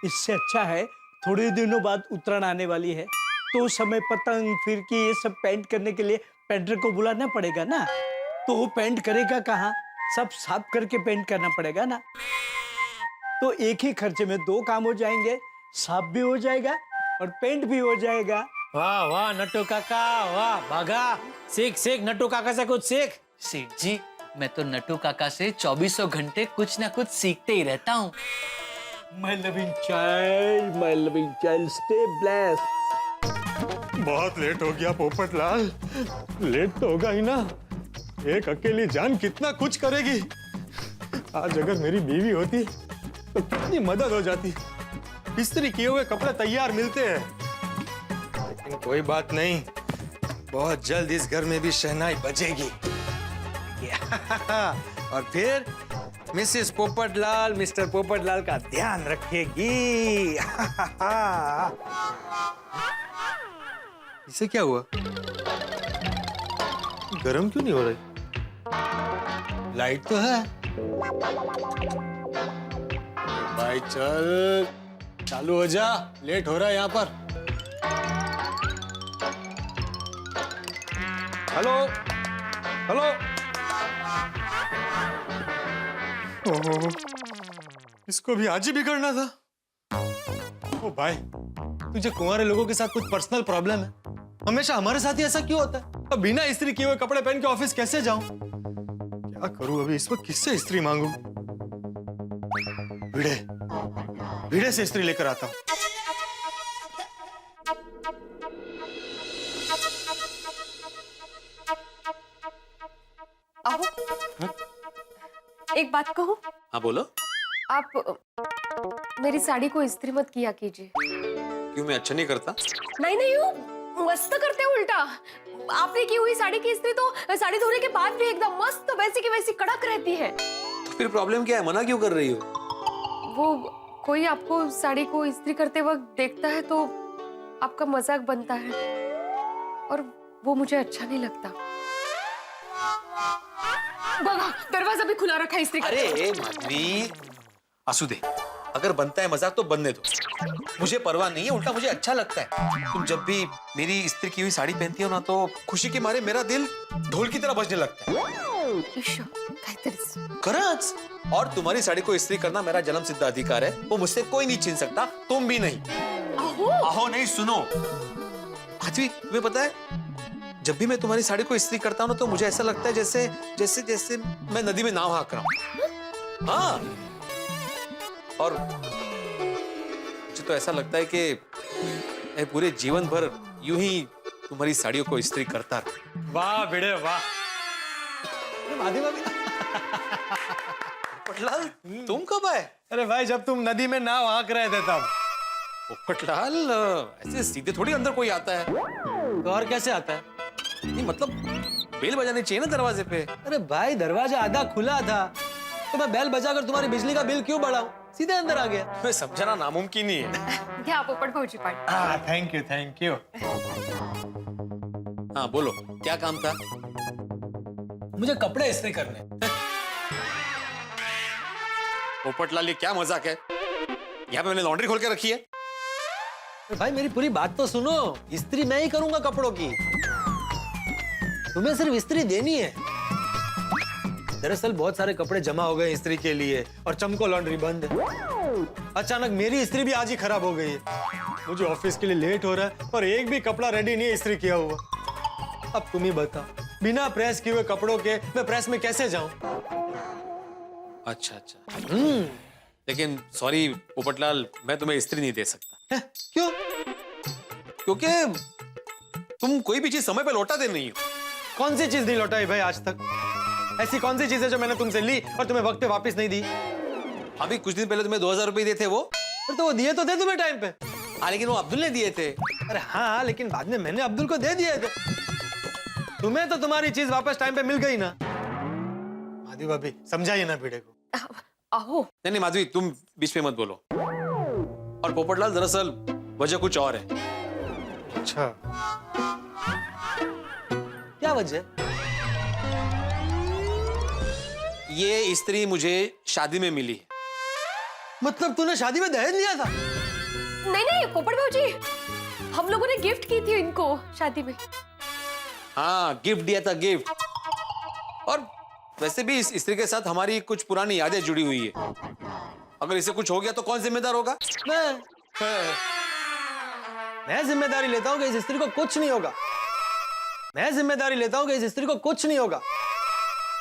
इससे अच्छा है थोड़े दिनों बाद उत्तरायण आने वाली है, तो उस समय पतंग फिरकी ये सब पेंट करने के लिए पेंटर को बुलाना पड़ेगा ना। तो वो पेंट करेगा कहाँ? सब साफ करके पेंट करना पड़ेगा ना। तो एक ही खर्चे में दो काम हो जाएंगे, साफ भी हो जाएगा और पेंट भी हो जाएगा। वाह नट्टू काका, वाह बाघा, सीख नट्टू काका से कुछ सीख। सेठ जी, मैं तो नट्टू काका से 2400 घंटे कुछ ना कुछ सीखते ही रहता हूँ। My loving child, stay blessed. बहुत लेट हो गया पोपटलाल। लेट तो होगा ही ना, एक अकेली जान कितना कुछ करेगी। आज अगर मेरी बीवी होती तो कितनी मदद हो जाती। इस्त्री किए हुए कपड़े तैयार मिलते हैं। लेकिन कोई बात नहीं, बहुत जल्द इस घर में भी शहनाई बजेगी। और फिर मिसेस पोपटलाल मिस्टर पोपटलाल का ध्यान रखेगी। इसे क्या हुआ? गरम क्यों नहीं हो रही? लाइट तो है। भाई चल, चालू हो जा, लेट हो रहा है यहाँ पर। Hello hello. ओहो, इसको भी आज ही बिगड़ना था। ओ भाई, तुझे कुंवारे लोगों के साथ कुछ पर्सनल प्रॉब्लम है? हमेशा हमारे साथ ही ऐसा क्यों होता है? अब बिना इस्त्री किए हुए कपड़े पहन के ऑफिस कैसे जाऊं? क्या करूं अभी? इस वक्त किससे इस्त्री मांगूं? भिड़े से इस्त्री लेकर आता हूं। एक बात कहूं? हाँ बोलो। आप मेरी साड़ी को इस्त्री मत किया कीजिए। क्यों, मैं अच्छा नहीं करता? नहीं वो मस्त करते हो उल्टा। आपने की हुई साड़ी की इस्त्री तो साड़ी धोने के बाद भी एकदम मस्त वैसी की वैसी कड़क रहती है। तो फिर प्रॉब्लम क्या है? मना क्यों कर रही हो? वो कोई आपको साड़ी को इस्त्री करते वक्त देखता है तो आपका मजाक बनता है और वो मुझे अच्छा नहीं लगता। बाबा, दरवाजा भी खुला रखा है इस्त्री करते वक्त। अरे माधवी, आंसू दे। अगर बनता है मजाक तो बनने दो, मुझे परवाह नहीं है, उल्टा मुझे अच्छा लगता है। तुम जब भी मेरी इस्त्री की हुई साड़ी पहनती हो ना, तो खुशी के मारे मेरा दिल ढोल की तरह बजने लगता है। खरच। और तुम्हारी साड़ी को इस्त्री करना मेरा जन्म सिद्ध अधिकार है, वो मुझसे कोई नहीं छीन सकता, तुम भी नहीं। आहो नहीं, सुनो माधवी, तुम्हें पता है जब भी मैं तुम्हारी साड़ी को इस्त्री करता हूँ ना, तो मुझे ऐसा लगता है जैसे जैसे जैसे मैं नदी में नाव हाँक रहा हूँ। हाँ, और मुझे तो ऐसा लगता है कि मैं पूरे जीवन भर यूं ही तुम्हारी साड़ियों को इस्त्री करता रहा। वाह भिड़े वाह। पोपटलाल, तुम कब आए? अरे भाई, जब तुम नदी में नाव हाँक रहे थे तब। पोपटलाल, ऐसे सीधे थोड़ी अंदर कोई आता है। तो और कैसे आता है? नहीं मतलब बेल बजानी चाहिए ना दरवाजे पे। अरे भाई, दरवाजा आधा खुला था तो मैं बेल बजाकर तुम्हारी बिजली का बिल क्यों बढ़ाऊं? सीधे अंदर आ गया। मैं समझना नामुमकिन ही है। क्या पोपट भाजी पार्टी। Thank you. हाँ बोलो, क्या काम था? मुझे कपड़े इस्त्री करने। पोपटलाल, ये क्या मजाक है? यहाँ पे मैंने लॉन्ड्री खोल के रखी है। भाई मेरी पूरी बात तो सुनो, इस्त्री मैं ही करूंगा कपड़ों की, तुम्हें सिर्फ इस्त्री देनी है। दरअसल बहुत सारे कपड़े जमा हो गए इस्त्री के लिए और चमको लॉन्ड्री बंद है। अचानक मेरी इस्त्री भी आज ही खराब हो गई है। मुझे ऑफिस के लिए लेट हो रहा है और एक भी कपड़ा रेडी नहीं है इस्त्री किया हुआ। अब तुम ही बताओ, बिना प्रेस किए हुए कपड़ों के मैं प्रेस में कैसे जाऊं? अच्छा। लेकिन सॉरी पोपटलाल, मैं तुम्हें इस्त्री नहीं दे सकता। क्यों? क्योंकि तुम कोई भी चीज समय पे लौटाते नहीं हो। कौन सी चीज नहीं लौटाई भाई आज तक? ऐसी कौन सी चीज है जो मैंने तुमसे ली और तुम्हें वक्त पे वापस नहीं दी? अभी कुछ दिन पहले तुम्हें 2000 रुपए दिए थे वो। अरे तो वो दिए तो थे तुम्हें टाइम पे। हाँ, लेकिन वो अब्दुल ने दिए थे। अरे हाँ, लेकिन बाद में मैंने अब्दुल को दे दिए थे। तुम्हें तो तुम्हारी चीज वापस टाइम पे मिल गई ना। माधवी भाभी समझाइए ना भिड़े को। आहो। नहीं माधवी, तुम बीच में मत बोलो। और पोपटलाल, दरअसल वजह कुछ और है। अच्छा, क्या वजह? ये इस्त्री मुझे शादी में मिली है। मतलब तूने शादी में दहेज लिया था? नहीं पोपट भाजी, हम लोगों ने गिफ्ट की थी इनको शादी में। हाँ, गिफ्ट दिया था, गिफ्ट। और वैसे भी इस इस्त्री के साथ हमारी कुछ पुरानी यादें जुड़ी हुई है। अगर इसे कुछ हो गया तो कौन जिम्मेदार होगा? मैं जिम्मेदारी लेता हूँ कि इस इस्त्री को कुछ नहीं होगा। मैं जिम्मेदारी लेता हूँ कि इस इस्त्री को कुछ नहीं होगा।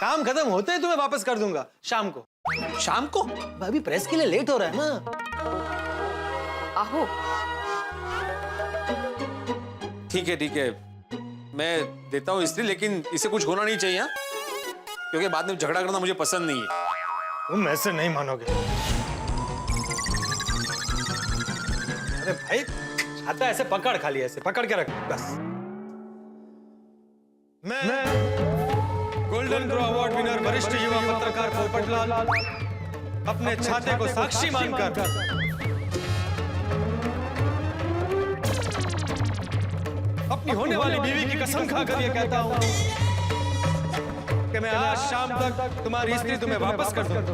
काम खत्म होते ही तुम्हें वापस कर दूंगा शाम को। शाम को? अभी प्रेस के लिए लेट हो रहा है ना। आहो। ठीक है, मैं देता हूँ इस्त्री, लेकिन इसे कुछ होना नहीं चाहिए। हाँ? क्योंकि बाद में झगड़ा करना मुझे पसंद नहीं है। तुम ऐसे नहीं मानोगे। अरे भाई, छाता ऐसे पकड़, खाली ऐसे पकड़ के रख बस। मैं गोल्डन ग्रो अवार्ड विनर वरिष्ठ युवा पत्रकार पोपटलाल अपने छाते को साक्षी मानकर अपनी होने वाली बीवी की कसम खाकर ये कहता हूं कि मैं आज शाम तक तुम्हारी स्त्री तुम्हें वापस कर दूंगा।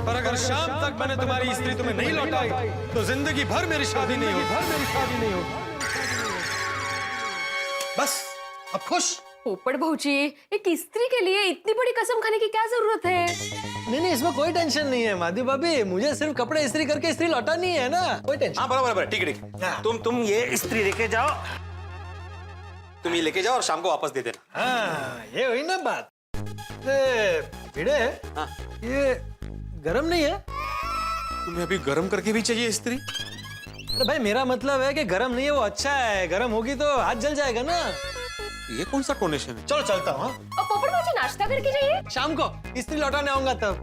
पर अगर शाम तक मैंने तुम्हारी स्त्री तुम्हें नहीं लौटाई तो जिंदगी भर मेरी शादी नहीं होगी। बस अब खुश? पोपट भाजी, एक स्त्री के लिए इतनी बड़ी कसम खाने की क्या जरूरत है? नहीं, इसमें कोई टेंशन नहीं है माधवी भाभी। मुझे सिर्फ कपड़े इस्त्री करके इस्त्री लौटानी है ना, कोई टेंशन। हाँ बराबर, ठीक है। तुम ये इस्त्री लेके जाओ। तुम ये लेके जाओ और शाम को वापस दे देना। हाँ, ये हुई ना बात। भिड़े, हाँ। ये गरम नहीं है? तुम्हें अभी गरम करके भी चाहिए इस्त्री? अरे भाई, मेरा मतलब है कि गरम नहीं है वो अच्छा है। गरम होगी तो हाथ जल जाएगा ना। ये कौन सा टोनेशन है? चलो चलता हूँ। और पोपट भाजी, नाश्ता करके जाइए। शाम को इस्त्री लौटाने आऊंगा तब।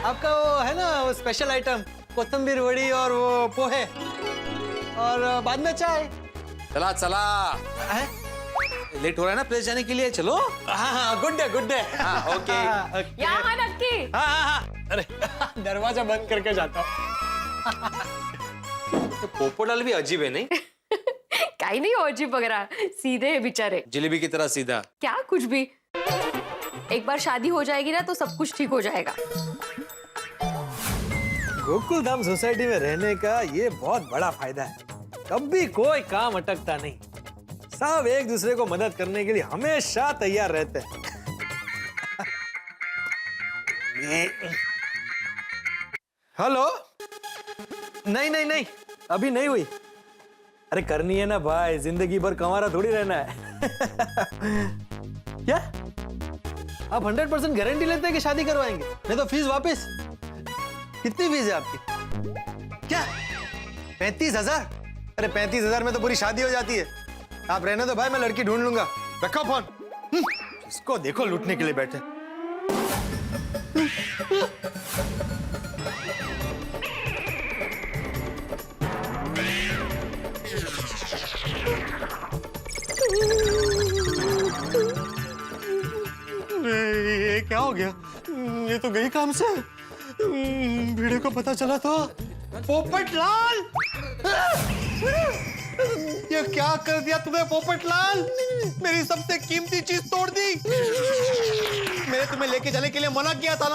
आपका वो है ना वो स्पेशल आइटम, कोथिंबीर वड़ी और वो पोहे, और बाद में चाय। चला है? लेट हो रहा है ना प्लेस जाने के लिए। चलो। हाँ, गुड डे। हाँ, ओके। यहाँ नक्की। हाँ। अरे दरवाजा बंद करके जाता हूँ। तो पोपटलाल भी अजीब है नहीं? काई नहीं हो अजीब वगैरह, सीधे है बेचारे। जलेबी की तरह सीधा। क्या कुछ भी। एक बार शादी हो जाएगी ना तो सब कुछ ठीक हो जाएगा। गोकुल धाम सोसाइटी में रहने का ये बहुत बड़ा फायदा है। कभी कोई काम अटकता नहीं। सब एक दूसरे को मदद करने के लिए हमेशा तैयार रहते हैं। हेलो। नहीं, अभी नहीं हुई। अरे करनी है ना भाई, जिंदगी भर कंवारा थोड़ी रहना है। क्या आप 100% गारंटी लेते हैं कि शादी करवाएंगे? नहीं तो फीस वापस। कितनी फीस है आपकी? क्या 35,000? अरे 35,000 में तो पूरी शादी हो जाती है। आप रहने दो भाई, मैं लड़की ढूंढ लूंगा। रखो फोन। इसको देखो लूटने के लिए बैठे। ये क्या हो गया? ये तो गई काम से। को पता चला तो पोपटलाल, ये क्या कर दिया तुमने पोपटलाल? मेरी सबसे कीमती चीज तोड़ दी। मैंने तुम्हें लेके जाने के लिए मना किया था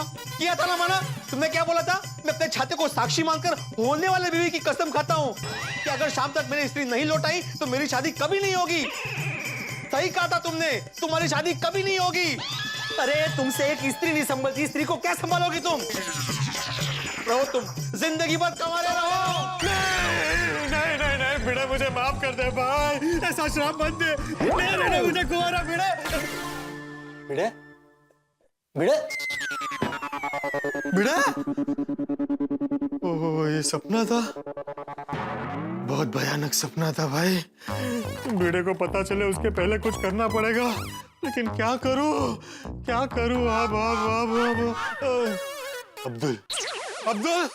ना मना। तुमने क्या बोला था? मैं अपने छाते को साक्षी मानकर होने वाले बीवी की कसम खाता हूँ कि अगर शाम तक मेरी स्त्री नहीं लौट आई तो मेरी शादी कभी नहीं होगी। सही कहा था तुमने, तुम्हारी शादी कभी नहीं होगी। अरे तुमसे एक स्त्री नहीं संभलती, स्त्री को क्या संभालोगी तुम? रहो तुम जिंदगी भर कमारे रहो। नहीं नहीं नहीं भिड़े, मुझे माफ कर दे भाई, ऐसा श्राप मत दे। नहीं मुझे कुंवारा भिड़े। भिड़े भिड़े भिड़े, ओह ये सपना था, बहुत भयानक सपना था भाई। भिड़े को पता चले उसके पहले कुछ करना पड़ेगा, लेकिन क्या करूं अब अब्दुल अब्दुल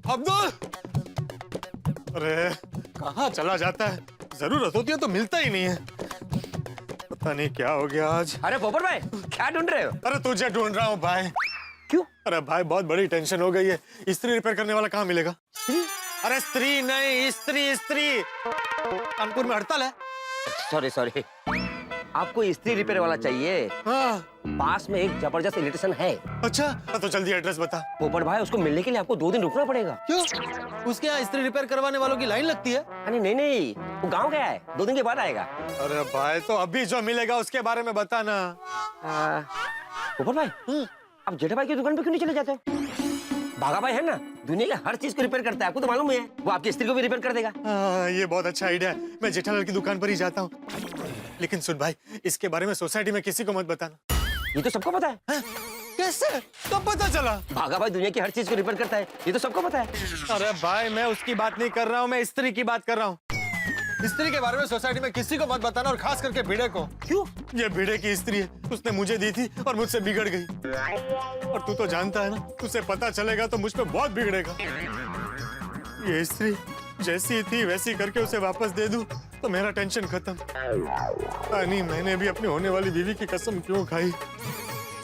अब्दुल, अरे कहाँ चला जाता है? जरूरत होती है तो मिलता ही नहीं है। पता नहीं क्या हो गया आज। अरे पोपट भाई, क्या ढूंढ रहे हो? अरे तुझे ढूंढ रहा हूँ भाई। क्यों? अरे भाई बहुत बड़ी टेंशन हो गई है। स्त्री रिपेयर करने वाला कहाँ मिलेगा? अरे स्त्री नहीं, स्त्री। कानपुर में हड़ताल है। सॉरी, आपको स्त्री रिपेयर वाला चाहिए? हाँ। पास में एक जबरदस्त इलेक्ट्रिशियन है। अच्छा तो जल्दी एड्रेस बता। पोपट भाई, उसको मिलने के लिए आपको 2 दिन रुकना पड़ेगा। क्यों? उसके यहाँ स्त्री रिपेयर करवाने वालों की लाइन लगती है? अरे नहीं, वो गांव गया है, 2 दिन के बाद आएगा। अरे भाई तो अभी जो मिलेगा उसके बारे में बताना। पोपट भाई, आप जेठा भाई की दुकान पे क्यों नहीं चले जाते? भागा भाई है ना, दुनिया के हर चीज को रिपेयर करता है, आपको तो मालूम है। वो आपकी स्त्री को भी रिपेयर कर देगा। ये बहुत अच्छा आइडिया है, मैं जेठालाल की दुकान पर ही जाता हूँ। लेकिन सुन भाई, इसके बारे में सोसाइटी में किसी को मत बताना। ये तो सबको पता है। कैसे? कब पता चला? भागा भाई दुनिया की हर चीज को रिपेयर करता है, ये तो सबको पता है। अरे भाई मैं उसकी बात नहीं कर रहा हूँ, मैं स्त्री की बात कर रहा हूँ। स्त्री के बारे में सोसाइटी में किसी को मत बताना, और खास करके भिड़े को। क्यों? ये भिड़े की स्त्री है, उसने मुझे दी थी और मुझसे बिगड़ गई। और तू तो जानता है ना, उसे पता चलेगा तो मुझ पे बहुत बिगड़ेगा। ये स्त्री जैसी थी वैसी करके उसे वापस दे दूं तो मेरा टेंशन खत्म। नहीं, मैंने भी अपनी होने वाली बीवी की कसम क्यों खाई?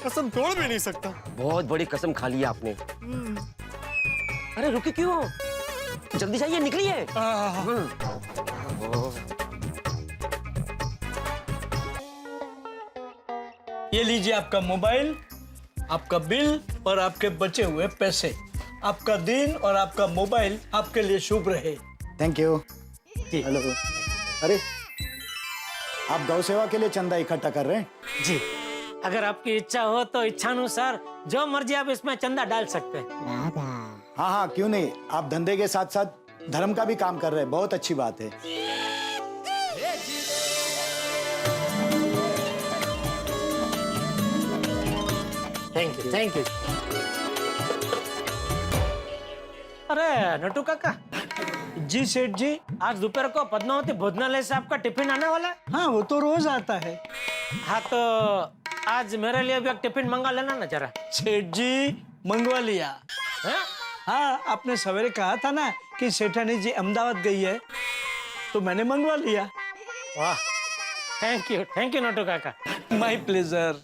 कसम तोड़ भी नहीं सकता। बहुत बड़ी कसम खा ली आपने। अरे रुके क्यों? जल्दी जाइए, निकलिए। ये लीजिए आपका मोबाइल, आपका बिल और आपके बचे हुए पैसे। आपका दिन और आपका मोबाइल आपके लिए शुभ रहे। Thank you. हेलो। अरे आप गौ सेवा के लिए चंदा इकट्ठा कर रहे हैं? जी, अगर आपकी इच्छा हो तो इच्छानुसार जो मर्जी आप इसमें चंदा डाल सकते हैं। हाँ क्यों नहीं, आप धंधे के साथ साथ धर्म का भी काम कर रहे हैं, बहुत अच्छी बात है। Thank you. अरे नटू काका। जी सेठ जी। आज दोपहर को पद्मावती भोजनालय से आपका टिफिन आने वाला है? हाँ वो तो रोज आता है। हाँ तो आज मेरे लिए भी एक टिफिन मंगा लेना ना जरा। सेठ जी मंगवा लिया। हाँ आपने सवेरे कहा था ना कि सेठानी जी अहमदाबाद गई है, तो मैंने मंगवा लिया। वाह, थैंक यू नटू काका। My pleasure.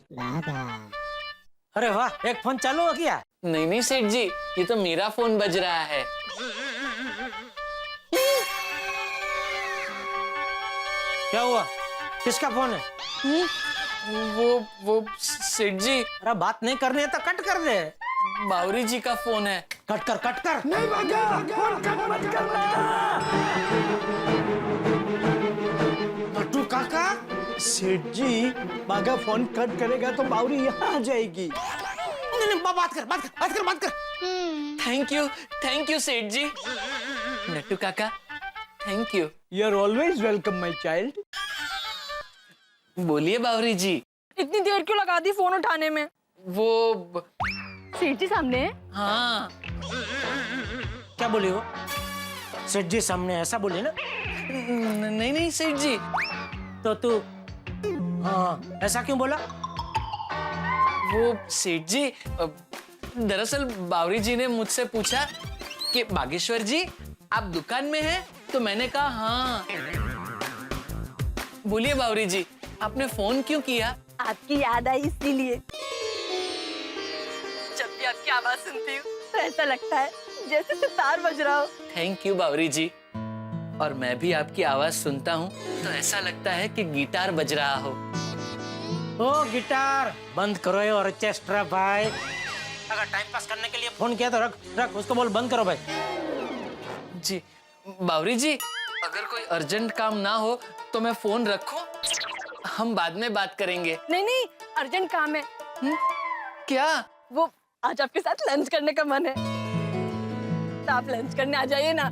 अरे वाह, एक फोन चालू हो गया? नहीं सेठ जी, ये तो मेरा फोन बज रहा है। क्या हुआ? किसका फोन है? वो सेठ जी। अरे बात नहीं करनी है तो कट कर दे। बावरी जी का फोन है। कट कर। नहीं भागा, फोन कट मत करना। नटू काका। सेठ जी बागा फोन कट करेगा तो बावरी यहाँ आ जाएगी। नहीं, बात कर। थैंक यू सेठ जी। नट्टू काका, thank you. You are always welcome my child. बोलिए बावरी जी। इतनी देर क्यों लगा दी फोन उठाने में? वो सेठ जी सामने? हाँ। क्या बोली हो? सेठ जी सामने ऐसा बोली ना? नहीं सेठ जी। तो तू हाँ ऐसा क्यों बोला? वो सेठ जी, दरअसल बावरी जी ने मुझसे पूछा कि बागेश्वर जी आप दुकान में हैं, तो मैंने कहा हाँ। बोलिए बावरी जी, आपने फोन क्यों किया? आपकी याद आई इसीलिए। जब भी आपकी आवाज सुनती हूँ तो ऐसा लगता है जैसे सितार बज रहा हो। थैंक यू बावरी जी। और मैं भी आपकी आवाज सुनता हूँ तो ऐसा लगता है कि गिटार बज रहा हो। ओ गिटार बंद करो ये ऑर्केस्ट्रा भाई। अगर टाइम पास करने के लिए फोन किया तो रख रख, उसको बोल बंद करो भाई। जी बावरी जी, अगर कोई अर्जेंट काम ना हो तो मैं फोन रखूं? हम बाद में बात करेंगे। नहीं नहीं, अर्जेंट काम है। क्या? वो आज आपके साथ लंच करने का मन है, तो आप लंच करने आ जाइए ना।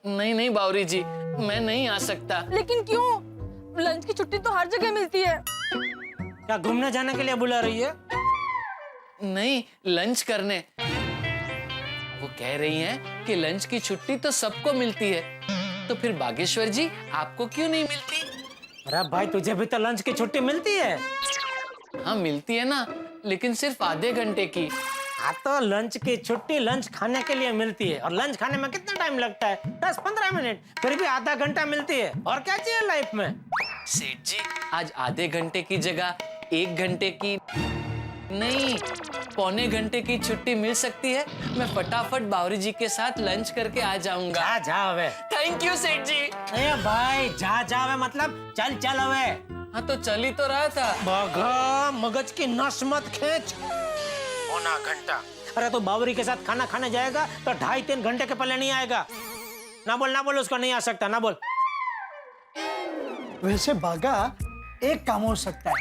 नहीं नहीं बावरी जी, मैं नहीं आ सकता। लेकिन क्यों? लंच की छुट्टी तो हर जगह मिलती है। क्या घूमने जाने के लिए बुला रही है? नहीं, लंच करने। वो कह रही हैं कि लंच की छुट्टी तो सबको मिलती है, तो फिर बागेश्वर जी आपको क्यों नहीं मिलती? अरे भाई तुझे भी तो लंच की छुट्टी मिलती है। हाँ मिलती है ना, लेकिन सिर्फ आधे घंटे की। हाँ तो लंच की छुट्टी लंच खाने के लिए मिलती है, और लंच खाने में कितना टाइम लगता है? 10-15 मिनट, फिर भी आधा घंटा मिलती है। और क्या चाहिए लाइफ में? सेठ जी, आज आधे घंटे की जगह 1 घंटे की नहीं, पौने घंटे की छुट्टी मिल सकती है। मैं फटाफट बावरी जी के साथ लंच करके आ जाऊंगा। जा जा हवे। थैंक यू सेठ जी। अरे भाई जा जा हवे मतलब चल चल हवे। हाँ तो चल ही तो रहा था। बगा मगज की नस मत खींच। पौना घंटा। अरे तो बावरी के साथ खाना खाने जाएगा तो 2.5-3 घंटे के पहले नहीं आएगा। ना बोल उसको नहीं आ सकता, ना बोल। वैसे बागा एक काम हो सकता है,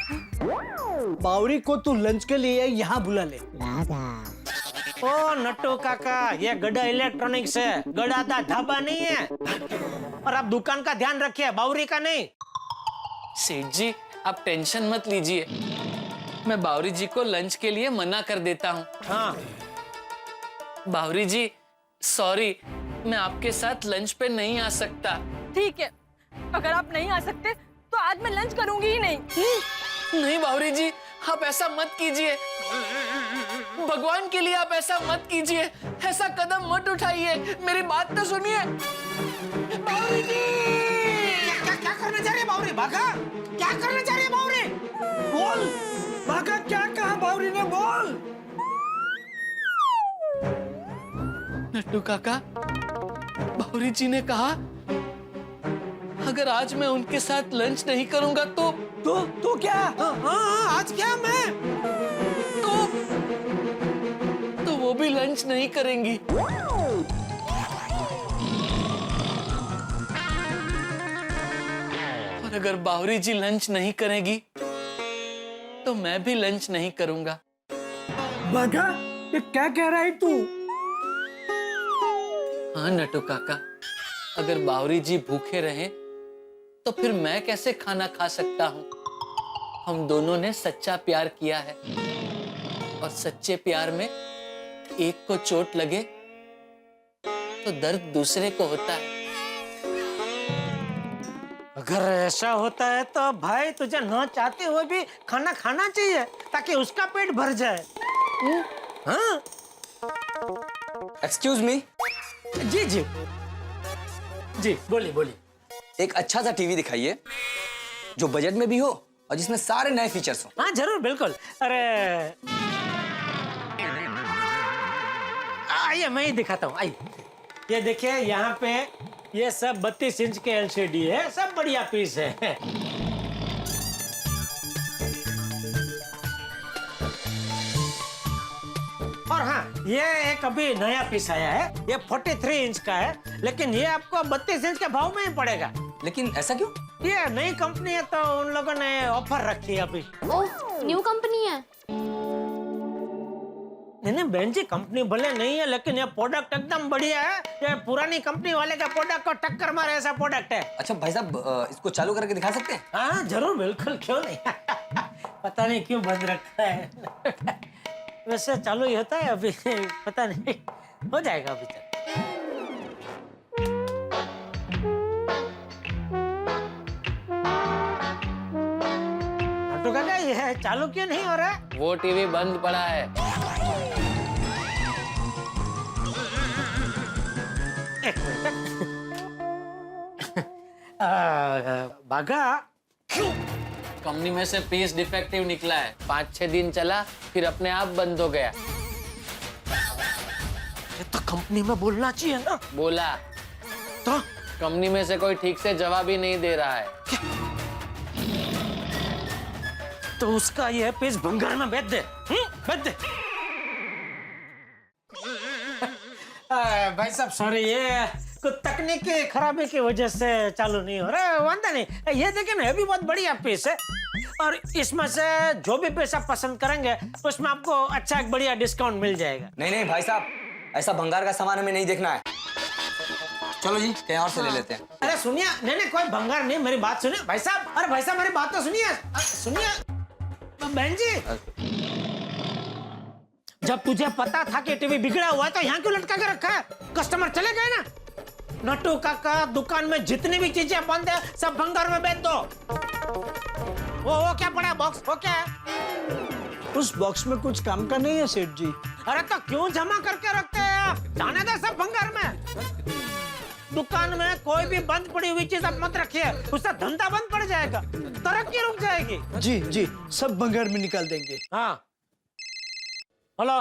बावरी को तू लंच के लिए यहाँ बुला ले। ओ नट्टू काका, ये गड़ा इलेक्ट्रॉनिक्स है, गड़ा दा ढाबा नहीं है। और आप दुकान का ध्यान रखिए, बावरी का नहीं। सेठ जी आप टेंशन मत लीजिए, मैं बावरी जी को लंच के लिए मना कर देता हूँ। हाँ बावरी जी सॉरी, मैं आपके साथ लंच पे नहीं आ सकता। ठीक है, अगर आप नहीं आ सकते तो आज मैं लंच करूंगी ही नहीं। नहीं बावरी जी, आप ऐसा मत कीजिए, भगवान के लिए आप ऐसा मत कीजिए, ऐसा कदम मत उठाइए, मेरी बात तो सुनिए। बावरी जी! क्या करना चाह रही है बावरी? भागा, क्या करना चाह रही है बावरी? बोल बागा, क्या कहा बावरी ने? बोल। नट्टू काका, बावरी जी ने कहा अगर आज मैं उनके साथ लंच नहीं करूंगा तो क्या? हाँ आज क्या मैं? तो वो भी लंच नहीं करेंगी। और अगर बावरी जी लंच नहीं करेगी तो मैं भी लंच नहीं करूंगा। बागा ये क्या कह रहा है तू? हाँ नट्टू काका, अगर बावरी जी भूखे रहे तो फिर मैं कैसे खाना खा सकता हूँ? हम दोनों ने सच्चा प्यार किया है, और सच्चे प्यार में एक को चोट लगे तो दर्द दूसरे को होता है। अगर ऐसा होता है तो भाई तुझे न चाहते हुए भी खाना खाना चाहिए, ताकि उसका पेट भर जाए। हाँ एक्सक्यूज मी। जी जी जी, बोलिए बोलिए। एक अच्छा सा टीवी दिखाइए जो बजट में भी हो और जिसमें सारे नए फीचर्स हो। हाँ जरूर, बिल्कुल। अरे आइए मैं ही दिखाता हूँ, आइए। ये देखिए यहाँ पे ये सब 32 इंच के LCD है, सब बढ़िया पीस है। और हाँ, ये एक अभी नया पीस आया है, ये 43 इंच का है, लेकिन ये आपको 32 इंच के भाव में ही पड़ेगा। लेकिन ऐसा क्यों? ये नई कंपनी है तो उन लोगों ने ऑफर रखी है अभी। ओह, न्यू कंपनी है? नहीं बहन जी, कंपनी भले नहीं है, लेकिन ये प्रोडक्ट एकदम बढ़िया है। ये पुरानी कंपनी वाले का प्रोडक्ट को टक्कर मारे ऐसा प्रोडक्ट है। अच्छा भाई साहब, इसको चालू करके दिखा सकते हैं? हाँ जरूर, बिल्कुल, क्यों नहीं। पता नहीं क्यों बंद रखा है। वैसे चालू ही होता है अभी, पता नहीं, हो जाएगा अभी तक। तो काका ये चालू क्यों नहीं हो रहा है? वो टीवी बंद पड़ा है। एक मिनट। बागा, कंपनी में से पीस डिफेक्टिव निकला है, 5-6 दिन चला फिर अपने आप बंद हो गया। ये तो कंपनी में बोलना चाहिए ना। बोला तो कंपनी में से कोई ठीक से जवाब ही नहीं दे रहा है। तो उसका ये पीस भंगार में बेच दे, बेच दे। भाई साहब सॉरी, ये कुछ तकनीकी खराबी की वजह से चालू नहीं हो रहा। वांदा नहीं, ये देखिए ना, ये भी बहुत बढ़िया पीस है और इसमें से जो भी पीस आप पसंद करेंगे उसमें आपको अच्छा एक बढ़िया डिस्काउंट मिल जाएगा। नहीं नहीं भाई साहब, ऐसा भंगार का सामान हमें नहीं देखना है। चलो जी कहीं और से ले लेते हैं। अरे सुनिए, नहीं नहीं कोई भंगार नहीं, मेरी बात सुनिए भाई साहब। अरे भाई साहब मेरी बात तो सुनिए, सुनिए बहन जी। जब तुझे पता था कि टीवी बिगड़ा हुआ है तो यहाँ क्यों लटका के रखा है? कस्टमर चले गए ना। नट्टू काका दुकान में जितनी भी चीजें बंद है सब भंगार में बेच दो। वो क्या पड़ा है बॉक्स, वो क्या है? उस बॉक्स में कुछ काम का नहीं है सेठ जी। अरे तो क्यों जमा करके रखते हैं आप? जाने दे सब भंगार में। दुकान में कोई भी बंद पड़ी हुई चीज आप मत रखिए, उसका धंधा बंद पड़ जाएगा, तरक्की रुक जाएगी। जी जी, सब भंगार में निकाल देंगे। हाँ हेलो,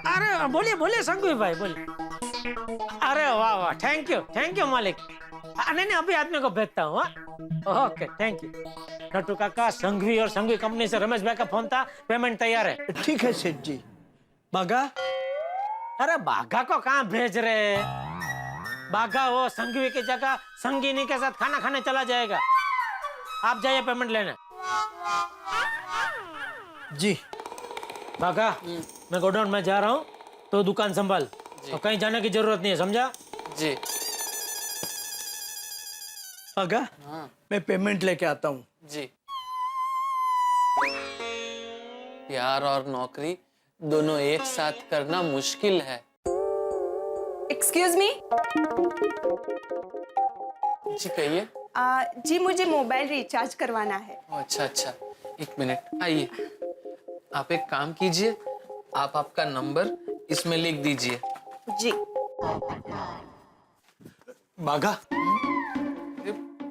अरे बोलिए बोलिए संघवी भाई बोलिए। अरे वाह वाह, थैंक यू मालिक। नहीं नहीं अभी आदमी को भेजता हूँ। Okay thank you. नट्टू काका, संघवी और संघवी कंपनी से रमेश भाई का फोन था, पेमेंट तैयार है। ठीक है सेठ जी। बागा? अरे बागा को कहाँ भेज रहे? बागा वो संघवी की जगह संगीनी के साथ खाना खाने चला जाएगा। आप जाइए पेमेंट लेने। जी बागा, मैं गोडाउन में जा रहा हूँ तो दुकान संभाल, तो कहीं जाने की जरूरत नहीं है, समझा? जी। बागा, मैं पेमेंट लेके आता हूँ। जी। प्यार और नौकरी दोनों एक साथ करना मुश्किल है। Excuse me. जी कहिए। जी मुझे मोबाइल रिचार्ज करवाना है। अच्छा अच्छा, एक मिनट आइए। आप एक काम कीजिए, आप आपका नंबर इसमें लिख दीजिए। जी। बागा?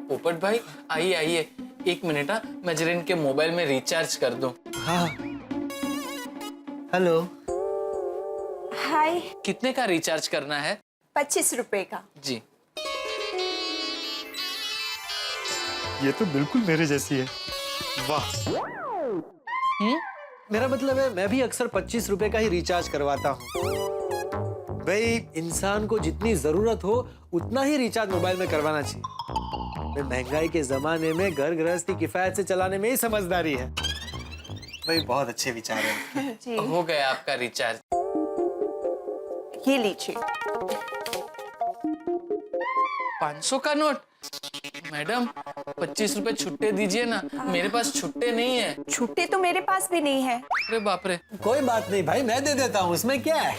पोपट भाई आइए आइए, एक मिनट। मैं जरा इनके मोबाइल में रिचार्ज कर दूं। हाँ हेलो। हाय। कितने का रिचार्ज करना है? 25 रुपए का। जी। ये तो बिल्कुल मेरे जैसी है। वाह। मेरा मतलब है मैं भी अक्सर 25 रुपए का ही रिचार्ज करवाता हूँ। भाई इंसान को जितनी जरूरत हो उतना ही रिचार्ज मोबाइल में करवाना चाहिए। महंगाई के जमाने में घर गृहस्थी किफायत से चलाने में ही समझदारी है। भाई बहुत अच्छे विचार हैं। जी। हो गया आपका रिचार्ज। ये लीजिए। 500 का नोट? मैडम 25 रुपए छुट्टे दीजिए ना, मेरे पास छुट्टे नहीं है। छुट्टे तो मेरे पास भी नहीं है। अरे बाप रे। कोई बात नहीं भाई, मैं दे देता हूँ, उसमें क्या है।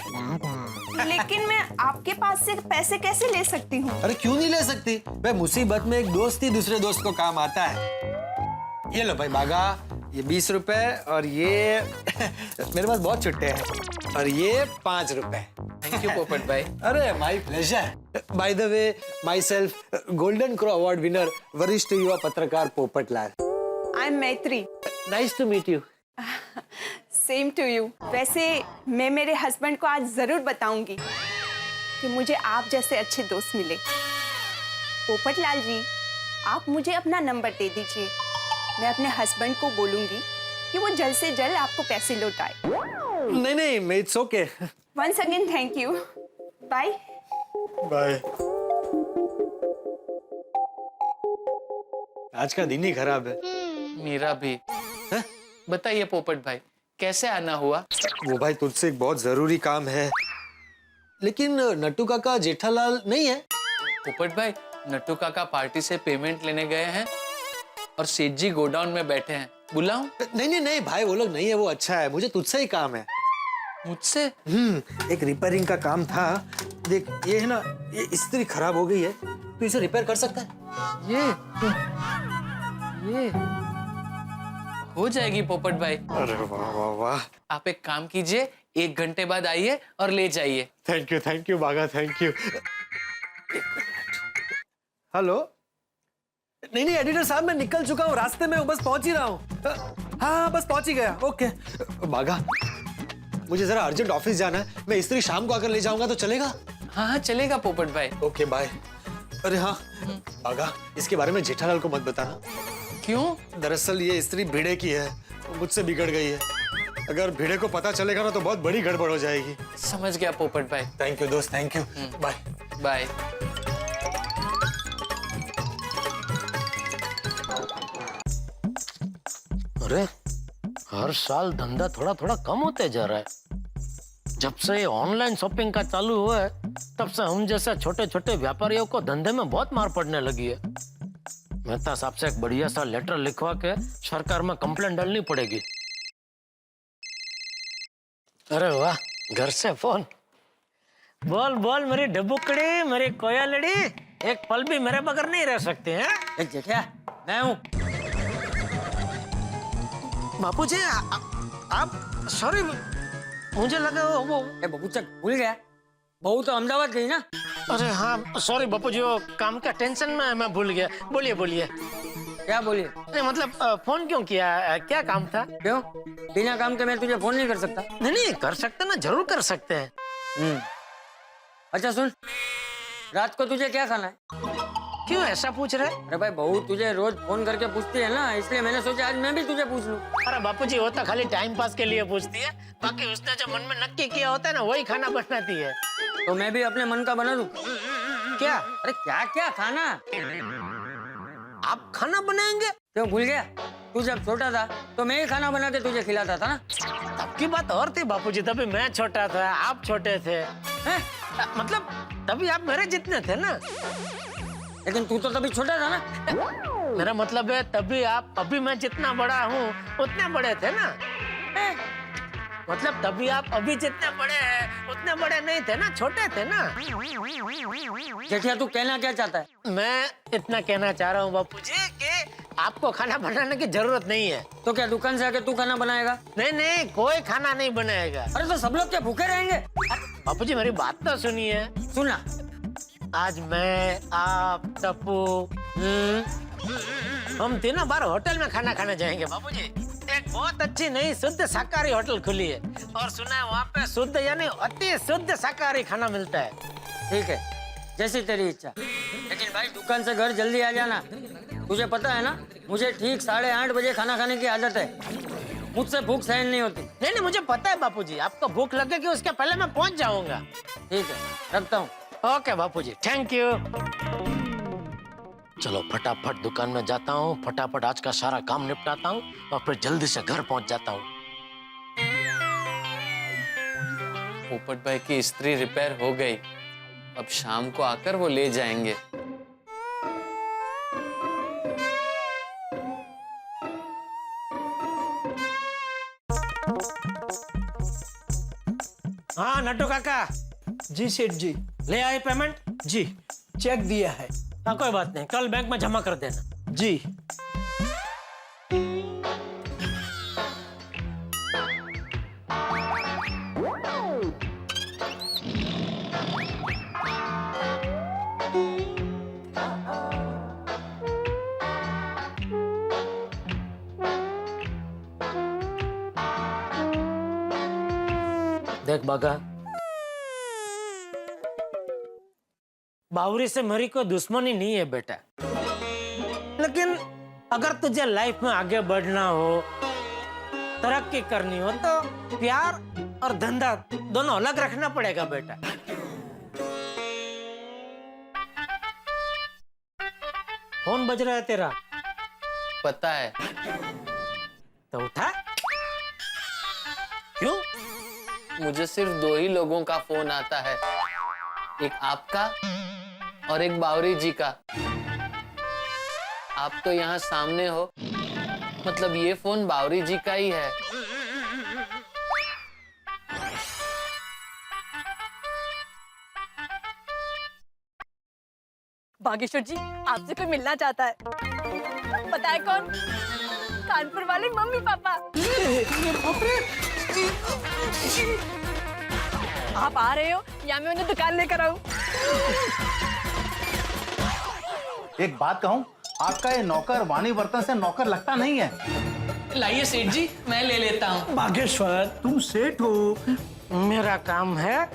लेकिन मैं आपके पास से पैसे कैसे ले सकती हूँ? अरे क्यों नहीं ले सकती? भाई मुसीबत में एक दोस्त ही दूसरे दोस्त को काम आता है। ये लो भाई बागा, ये 20 रुपए और ये मेरे पास बहुत छुट्टे हैं, और ये 5 रुपए। थैंक यू पोपट भाई। अरे my pleasure. By the way, myself golden crow award winner वरिष्ठ युवा पत्रकार Popat Lal. I am Maitri. Nice to meet you. Same to you. वैसे मैं मेरे हस्बैंड को आज जरूर बताऊंगी कि मुझे आप जैसे अच्छे दोस्त मिले। पोपट लाल जी, आप मुझे अपना नंबर दे दीजिए, मैं अपने हस्बैंड को बोलूंगी कि वो जल्द से जल्द आपको पैसे लौटाए। नहीं नहीं, it's okay. Once again thank you. Bye bye. आज का दिन ही खराब है। मेरा भी। बताइए पोपट भाई, कैसे आना हुआ? वो भाई तुझसे एक बहुत जरूरी काम है, लेकिन नट्टू काका जेठालाल नहीं है। पोपट भाई, नट्टू काका पार्टी से पेमेंट लेने गए हैं और सेठ जी गोडाउन में बैठे हैं। बुलाऊं? नहीं नहीं नहीं भाई, वो लोग नहीं है, वो अच्छा है, मुझे तुझसे ही काम है। मुझसे? एक रिपेयरिंग का काम था। देख ये है ना, ये इस्त्री खराब हो गई है, तो इसे रिपेयर कर सकता है? ये हो जाएगी पोपट भाई। अरे वाह वाह वाह। आप एक काम कीजिए, 1 घंटे बाद आइए और ले जाइए। थैंक यू बागा, थैंक यू। हेलो नहीं नहीं एडिटर साहब, मैं निकल चुका हूँ, रास्ते में हूँ, बस पहुंच ही रहा हूँ। हाँ बस पहुंच ही गया। ओके बागा, मुझे जरा अर्जेंट ऑफिस जाना है, मैं इस्त्री शाम को आकर ले जाऊंगा तो चलेगा? हाँ हाँ चलेगा पोपट भाई। Okay bye. अरे हाँ बागा, इसके बारे में जेठालाल को मत बताना। क्यों? दरअसल ये इस्त्री भिड़े की है, मुझसे बिगड़ गई है। अगर भिड़े को पता चलेगा ना तो बहुत बड़ी गड़बड़ हो जाएगी। समझ गया पोपट भाई। थैंक यू दोस्त, थैंक यू, बाय बाय। अरे हर साल धंधा थोड़ा थोड़ा कम होते जा रहा है। जब से ये ऑनलाइन शॉपिंग का चालू हुआ है तब से हम जैसे छोटे छोटे व्यापारियों को धंधे में बहुत मार पड़ने लगी है। मेहता साहब से एक बढ़िया सा लेटर लिखवा के सरकार में कंप्लेंट डालनी पड़ेगी। अरे वाह, घर से फोन। बोल बोल मेरी डब्बुकड़ी, मेरी कोयलड़ी, एक पल भी मेरे बगैर नहीं रह सकते हैं। जेठिया मैं हूँ। बापूजी आप सॉरी, मुझे लगा वो बबूचक भूल गया, बहू तो अहमदाबाद गई ना। अरे हाँ सॉरी बापूजी, वो काम का टेंशन में मैं भूल गया। बोलिए बोलिए। क्या बोलिए? नहीं मतलब फोन क्यों किया, क्या काम था? क्यों? बिना काम के मैं तुझे फोन नहीं कर सकता। नहीं नहीं कर सकते ना, जरूर कर सकते हैं। अच्छा सुन, रात को तुझे क्या खाना है? क्यों ऐसा पूछ रहे? अरे भाई बहू तुझे रोज फोन करके पूछती है ना, इसलिए मैंने सोचा आज मैं भी तुझे पूछ लूं। अरे बापूजी वो तो खाली टाइम पास के लिए पूछती है, बाकी उसने जो मन में नक्की किया होता है ना वही खाना बनाती है। तो मैं भी अपने मन का बना लूं क्या? अरे क्या क्या खाना? आप खाना बनाएंगे? क्यों भूल गया? तू जब छोटा था तो मैं ही खाना बना के तुझे खिलाता था ना। तब की बात और थी बापूजी, तभी मैं छोटा था, आप छोटे थे। मतलब तभी आप मेरे जितने थे ना। लेकिन तू तो तभी छोटा था ना। मेरा मतलब है तभी आप, अभी मैं जितना बड़ा हूँ उतने बड़े थे ना। मतलब तभी आप अभी जितने बड़े हैं उतने बड़े नहीं थे ना, छोटे थे ना। जेठिया तू कहना क्या चाहता है? मैं इतना कहना चाह रहा हूँ बापूजी कि आपको खाना बनाने की जरूरत नहीं है। तो क्या दुकान से आके तू खाना बनाएगा? नहीं नहीं, कोई खाना नहीं बनाएगा। अरे तो सब लोग क्या भूखे रहेंगे? बापूजी मेरी बात तो सुनिए। सुना। आज मैं, आप, टप्पू, हम तीनों बार होटल में खाना खाने जाएंगे बापूजी। एक बहुत अच्छी नई शुद्ध शाकाहारी होटल खुली है और सुना है वहाँ पे शुद्ध यानी अति शुद्ध शाकाहारी खाना मिलता है। ठीक है, जैसी तेरी इच्छा। लेकिन भाई दुकान से घर जल्दी आ जाना। तुझे पता है ना, मुझे ठीक 8:30 बजे खाना खाने की आदत है। मुझसे भूख सहन नहीं होती। नहीं नहीं मुझे पता है बापूजी, आपको भूख लगेगी उसके पहले मैं पहुँच जाऊंगा। ठीक है, रखता हूँ। Okay Bapuji, thank you. चलो फटाफट दुकान में जाता हूँ, फटाफट आज का सारा काम निपटाता हूँ और फिर जल्दी से घर पहुंच जाता हूँ। पोपट भाई की इस्त्री रिपेयर हो गई, अब शाम को आकर वो ले जाएंगे। हाँ नट्टू काका। जी सेठ जी। ले आए पेमेंट? जी चेक दिया है। हाँ कोई बात नहीं, कल बैंक में जमा कर देना। जी। देख बागा, बावरी से मेरी कोई दुश्मनी नहीं है बेटा, लेकिन अगर तुझे लाइफ में आगे बढ़ना हो, तरक्की करनी हो तो प्यार और धंधा दोनों अलग रखना पड़ेगा बेटा। फोन बज रहा है तेरा? पता है। तो उठा। क्यों? मुझे सिर्फ 2 ही लोगों का फोन आता है, एक आपका और एक बावरी जी का। आप तो यहाँ सामने हो, मतलब ये फोन बावरी जी का ही है। बागेश्वर जी, आपसे कोई मिलना चाहता है। पता है कौन? कानपुर वाले मम्मी पापा। आप आ रहे हो या मैं उन्हें दुकान लेकर आऊं? एक बात कहूं, आपका ये नौकर वाणी बर्तन से नौकर लगता नहीं है। लाइए सेठ जी, मैं ले लेता हूँ। बागेश्वर तुम सेठ हो। मेरा काम है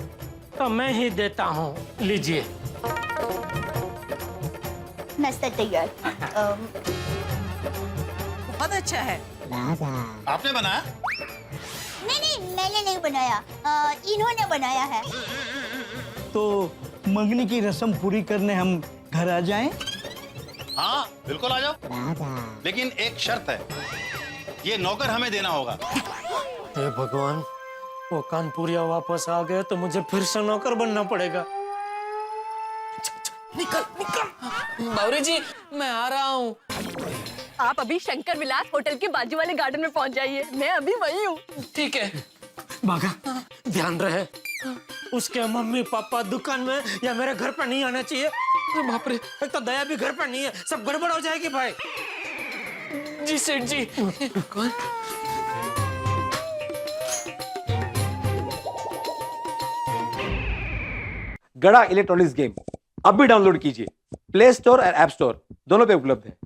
तो मैं ही देता हूँ, लीजिए। नाश्ता तैयार। बहुत अच्छा है। आपने बनाया? नहीं मैंने नहीं बनाया, इन्होंने बनाया है। तो मंगनी की रस्म पूरी करने हम घर आ जाएं? हाँ बिल्कुल आ जाओ, लेकिन एक शर्त है, ये नौकर हमें देना होगा। हे भगवान, वो कानपुरिया वापस आ गए तो मुझे फिर से नौकर बनना पड़ेगा। बावरी जी, मैं आ रहा हूँ। आप अभी शंकर विलास होटल के बाजू वाले गार्डन में पहुंच जाइए, मैं अभी वही हूँ। ठीक है। बागा, ध्यान रहे, उसके मम्मी पापा दुकान में या मेरे घर पर नहीं आना चाहिए। अरे बाप रे, एक तो दया भी घर पर नहीं है, सब गड़बड़ हो जाएगी भाई। जी सेठ जी। कौन? गड़ा इलेक्ट्रॉनिक्स गेम अब भी डाउनलोड कीजिए, प्ले स्टोर और ऐप स्टोर दोनों पे उपलब्ध है।